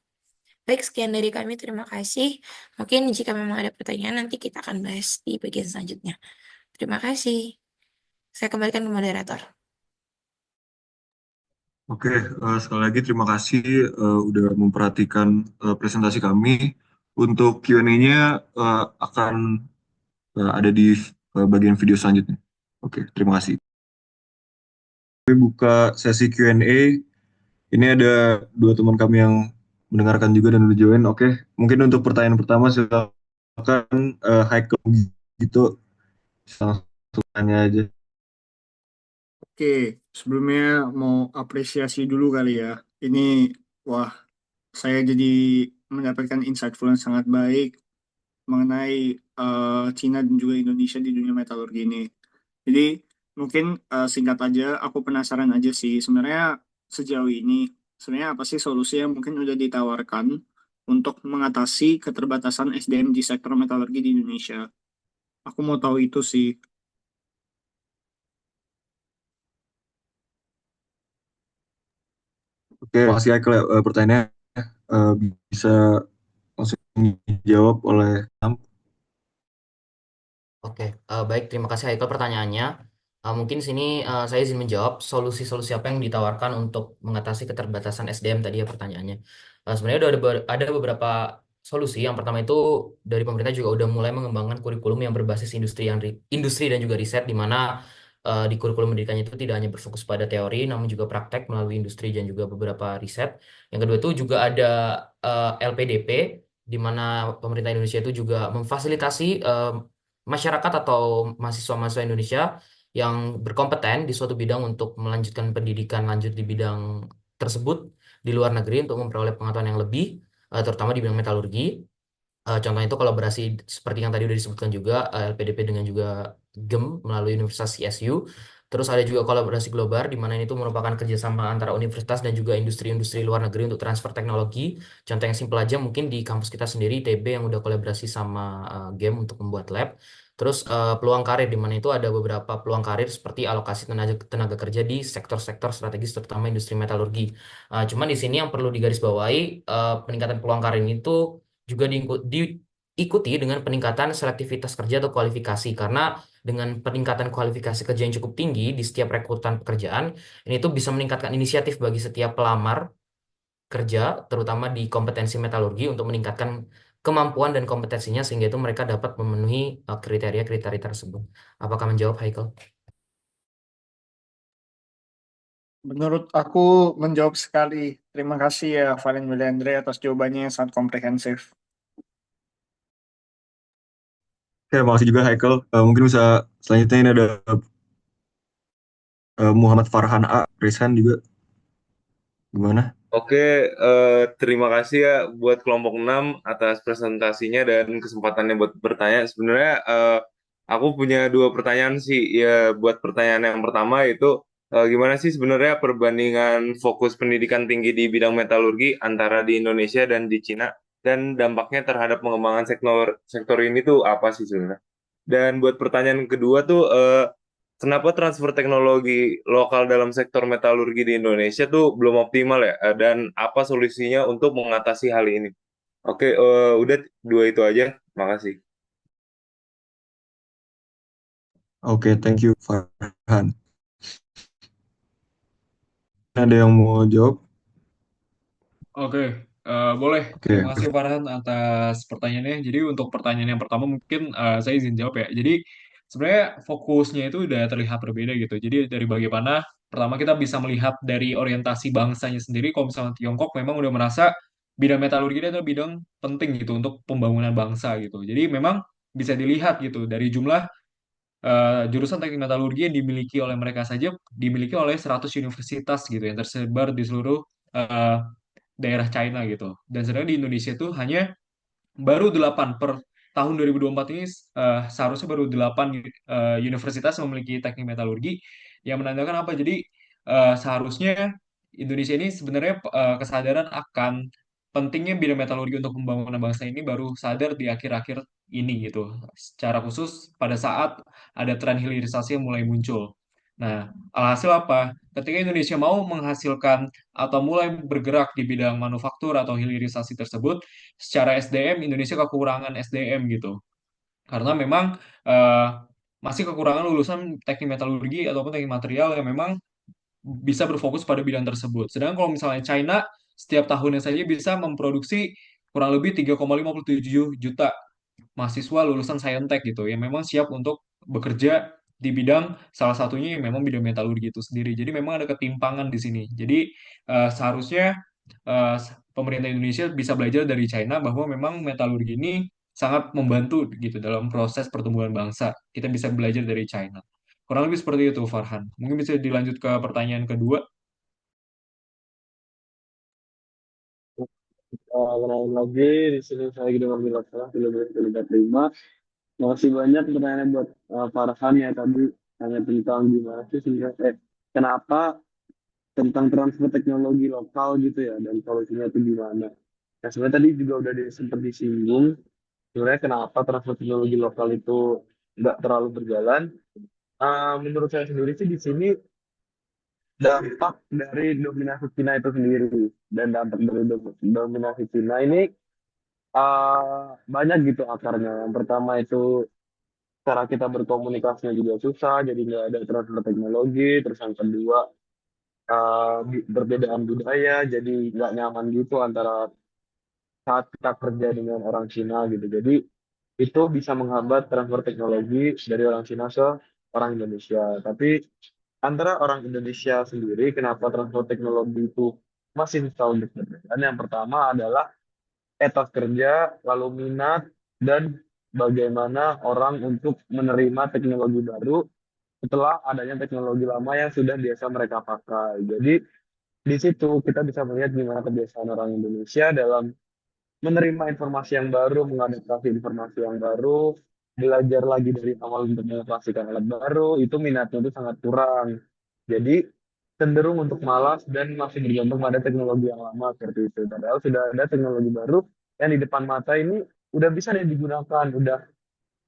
Baik, sekian dari kami. Terima kasih. Mungkin jika memang ada pertanyaan, nanti kita akan bahas di bagian selanjutnya. Terima kasih. Saya kembalikan ke moderator. Oke, sekali lagi terima kasih udah memperhatikan presentasi kami. Untuk Q&A-nya akan ada di bagian video selanjutnya. Oke, terima kasih. Kami buka sesi Q&A. Ini ada dua teman kami yang mendengarkan juga dan udah join. Oke, mungkin untuk pertanyaan pertama silakan Haikal gitu, langsung tanya aja. Oke, sebelumnya mau apresiasi dulu kali ya. Ini, wah, saya jadi mendapatkan insightful yang sangat baik mengenai Cina dan juga Indonesia di dunia metalurgi ini. Jadi, mungkin singkat aja, aku penasaran aja sih, sebenarnya sejauh ini, sebenarnya apa sih solusi yang mungkin udah ditawarkan untuk mengatasi keterbatasan SDM di sektor metalurgi di Indonesia? Aku mau tahu itu sih. Oke, makasih Haikal ya, pertanyaannya eh, bisa langsung dijawab oleh Sam. Oke, baik. Terima kasih Haikal pertanyaannya. Mungkin di sini saya izin menjawab solusi-solusi apa yang ditawarkan untuk mengatasi keterbatasan SDM tadi ya pertanyaannya. Sebenarnya ada beberapa solusi. Yang pertama itu dari pemerintah juga udah mulai mengembangkan kurikulum yang berbasis industri dan juga riset, di mana di kurikulum pendidikannya itu tidak hanya berfokus pada teori, namun juga praktek melalui industri dan juga beberapa riset. Yang kedua itu juga ada LPDP di mana pemerintah Indonesia itu juga memfasilitasi masyarakat atau mahasiswa-mahasiswa Indonesia yang berkompeten di suatu bidang untuk melanjutkan pendidikan lanjut di bidang tersebut di luar negeri untuk memperoleh pengetahuan yang lebih, terutama di bidang metalurgi. Contohnya itu kolaborasi seperti yang tadi udah disebutkan juga, LPDP dengan juga GEM melalui Universitas CSU. Terus ada juga kolaborasi global di mana ini tuh merupakan kerjasama antara universitas dan juga industri-industri luar negeri untuk transfer teknologi. Contoh yang simpel aja mungkin di kampus kita sendiri ITB yang udah kolaborasi sama GEM untuk membuat lab. Terus peluang karir di mana itu ada beberapa peluang karir seperti alokasi tenaga tenaga kerja di sektor-sektor strategis terutama industri metalurgi. Cuman di sini yang perlu digarisbawahi, peningkatan peluang karir itu juga diikuti dengan peningkatan selektivitas kerja atau kualifikasi karena dengan peningkatan kualifikasi kerja yang cukup tinggi di setiap rekrutan pekerjaan ini tuh bisa meningkatkan inisiatif bagi setiap pelamar kerja terutama di kompetensi metalurgi untuk meningkatkan kemampuan dan kompetensinya sehingga itu mereka dapat memenuhi kriteria-kriteria tersebut. Apakah menjawab, Haikal? Menurut aku menjawab sekali. Terima kasih ya Valen Wiliandre atas jawabannya yang sangat komprehensif. Oke, makasih juga Haikal. Mungkin bisa selanjutnya ini ada Muhammad Farhan A. Rizhan juga. Gimana? Oke, terima kasih ya buat kelompok 6 atas presentasinya dan kesempatannya buat bertanya. Sebenarnya aku punya dua pertanyaan sih. Ya, buat pertanyaan yang pertama itu gimana sih sebenarnya perbandingan fokus pendidikan tinggi di bidang metalurgi antara di Indonesia dan di Cina dan dampaknya terhadap pengembangan sektor sektor ini tuh apa sih sebenarnya? Dan buat pertanyaan kedua tuh kenapa transfer teknologi lokal dalam sektor metalurgi di Indonesia tuh belum optimal ya? Dan apa solusinya untuk mengatasi hal ini? Oke, udah dua itu aja. Makasih. Oke, thank you Farhan. Ada yang mau jawab? Oke, boleh. Oke, Terima kasih Farhan atas pertanyaannya. Jadi untuk pertanyaan yang pertama mungkin saya izin jawab ya. Jadi sebenarnya fokusnya itu udah terlihat berbeda gitu. Jadi dari bagaimana pertama kita bisa melihat dari orientasi bangsanya sendiri. Kalau misalnya Tiongkok memang udah merasa bidang metalurgi ini adalah bidang penting gitu untuk pembangunan bangsa gitu. Jadi memang bisa dilihat gitu dari jumlah jurusan teknik metalurgi yang dimiliki oleh mereka saja dimiliki oleh 100 universitas gitu yang tersebar di seluruh eh, daerah China gitu. Dan sedangkan di Indonesia itu hanya baru 8 per tahun 2024 ini seharusnya baru 8 universitas yang memiliki teknik metalurgi yang menandakan apa? Jadi seharusnya Indonesia ini sebenarnya kesadaran akan pentingnya bidang metalurgi untuk pembangunan bangsa ini baru sadar di akhir-akhir ini gitu. Secara khusus pada saat ada tren hilirisasi yang mulai muncul. Nah, alhasil apa? Ketika Indonesia mau menghasilkan atau mulai bergerak di bidang manufaktur atau hilirisasi tersebut, secara SDM Indonesia kekurangan SDM gitu. Karena memang eh, masih kekurangan lulusan teknik metalurgi ataupun teknik material yang memang bisa berfokus pada bidang tersebut. Sedangkan kalau misalnya China setiap tahunnya saja bisa memproduksi kurang lebih 3,57 juta mahasiswa lulusan Saintek gitu yang memang siap untuk bekerja di bidang salah satunya yang memang bidang metalurgi itu sendiri. Jadi memang ada ketimpangan di sini. Jadi seharusnya pemerintah Indonesia bisa belajar dari China bahwa memang metalurgi ini sangat membantu gitu dalam proses pertumbuhan bangsa. Kita bisa belajar dari China. Kurang lebih seperti itu, Farhan. Mungkin bisa dilanjut ke pertanyaan kedua. Kenalin lagi, di sini saya dengan Bila Salah, Kilometer 5. Masih banyak pertanyaan buat Farhan ya tadi, tanya tentang gimana sih sebenarnya, kenapa tentang transfer teknologi lokal gitu ya, dan solusinya itu gimana. Nah, sebenarnya tadi juga udah sempat disinggung, sebenarnya kenapa transfer teknologi lokal itu nggak terlalu berjalan. Menurut saya sendiri sih di sini dampak dari dominasi Cina itu sendiri, dan dampak dari dominasi Cina ini banyak gitu akarnya. Yang pertama itu cara kita berkomunikasinya juga susah, jadi nggak ada transfer teknologi. Terus yang kedua, perbedaan budaya, jadi nggak nyaman gitu antara saat kita kerja dengan orang Cina gitu. Jadi itu bisa menghambat transfer teknologi dari orang Cina ke orang Indonesia. Tapi antara orang Indonesia sendiri, kenapa transfer teknologi itu masih bisa untuk berjalan? Yang pertama adalah etos kerja, lalu minat, dan bagaimana orang untuk menerima teknologi baru setelah adanya teknologi lama yang sudah biasa mereka pakai. Jadi di situ kita bisa melihat gimana kebiasaan orang Indonesia dalam menerima informasi yang baru, mengadaptasi informasi yang baru, belajar lagi dari awal untuk mengoperasikan alat baru, itu minatnya itu sangat kurang. Jadi cenderung untuk malas dan masih bergantung pada teknologi yang lama seperti itu. Padahal sudah ada teknologi baru yang di depan mata ini udah bisa digunakan,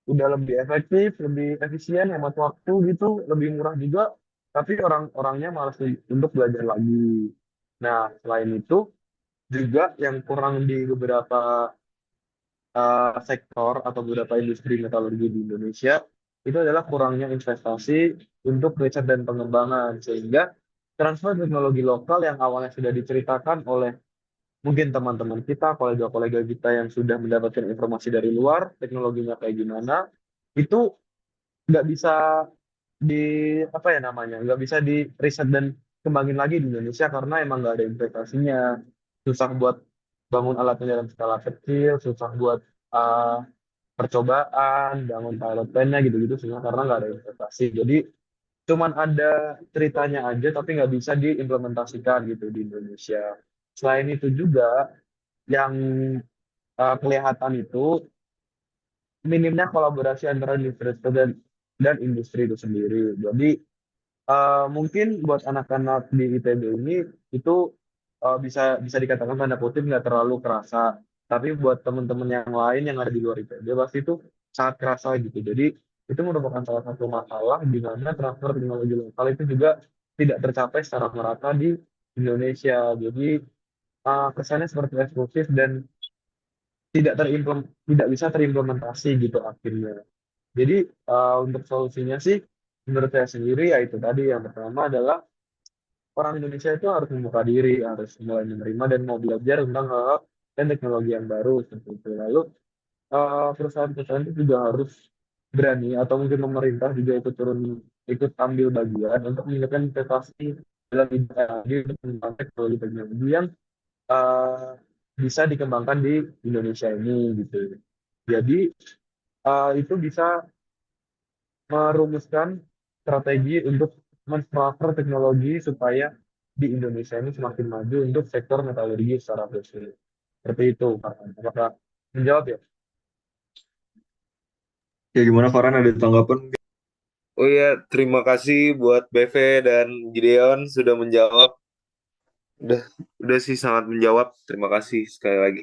udah lebih efektif, lebih efisien, hemat waktu gitu, lebih murah juga, tapi orang-orangnya malas untuk belajar lagi. Nah, selain itu juga yang kurang di beberapa sektor atau beberapa industri metalurgi di Indonesia itu adalah kurangnya investasi untuk riset dan pengembangan sehingga transfer teknologi lokal yang awalnya sudah diceritakan oleh mungkin teman-teman kita, kolega-kolega kita yang sudah mendapatkan informasi dari luar, teknologinya kayak gimana, itu nggak bisa di apa ya namanya, nggak bisa di riset dan kembangin lagi di Indonesia karena emang nggak ada investasinya, susah buat bangun alatnya dalam skala kecil, susah buat uh, percobaan, bangun pilot plan-nya gitu-gitu semua karena nggak ada investasi. Jadi cuman ada ceritanya aja tapi nggak bisa diimplementasikan gitu di Indonesia. Selain itu juga yang kelihatan itu minimnya kolaborasi antara universitas dan industri itu sendiri. Jadi mungkin buat anak-anak di ITB ini itu bisa bisa dikatakan tanda kutip nggak terlalu kerasa. Tapi buat teman-teman yang lain yang ada di luar ITB pasti itu sangat kerasa gitu. Jadi itu merupakan salah satu masalah di mana transfer teknologi lokal itu juga tidak tercapai secara merata di Indonesia. Jadi kesannya seperti eksklusif dan tidak bisa terimplementasi gitu akhirnya. Jadi untuk solusinya sih menurut saya sendiri ya itu tadi yang pertama adalah orang Indonesia itu harus membuka diri, harus mulai menerima dan mau belajar tentang hal dan teknologi yang baru seperti itu. Lalu perusahaan-perusahaan itu juga harus berani atau mungkin pemerintah juga ikut ambil bagian untuk meningkatkan investasi dalam bidang energi untuk mengembangkan teknologi-teknologi yang eh, bisa dikembangkan di Indonesia ini gitu. Jadi itu bisa merumuskan strategi untuk mentransfer teknologi supaya di Indonesia ini semakin maju untuk sektor metalurgi secara khusus. Seperti itu, Pak. Apakah menjawab ya? Ya gimana Farhan, ada tanggapan? Oh iya, terima kasih buat BV dan Gideon sudah menjawab. Udah, udah sih sangat menjawab. Terima kasih sekali lagi.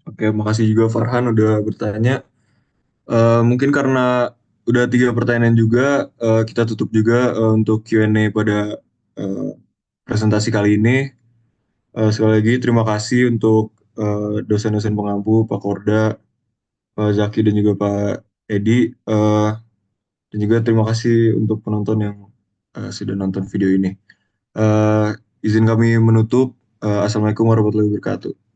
Oke, makasih juga Farhan udah bertanya. Mungkin karena udah 3 pertanyaan juga, kita tutup juga untuk Q&A pada eh, presentasi kali ini. Sekali lagi terima kasih untuk dosen-dosen pengampu, Pak Korda, Pak Zaki, dan juga Pak Edi. Dan juga terima kasih untuk penonton yang sudah nonton video ini. Izin kami menutup. Assalamualaikum warahmatullahi wabarakatuh.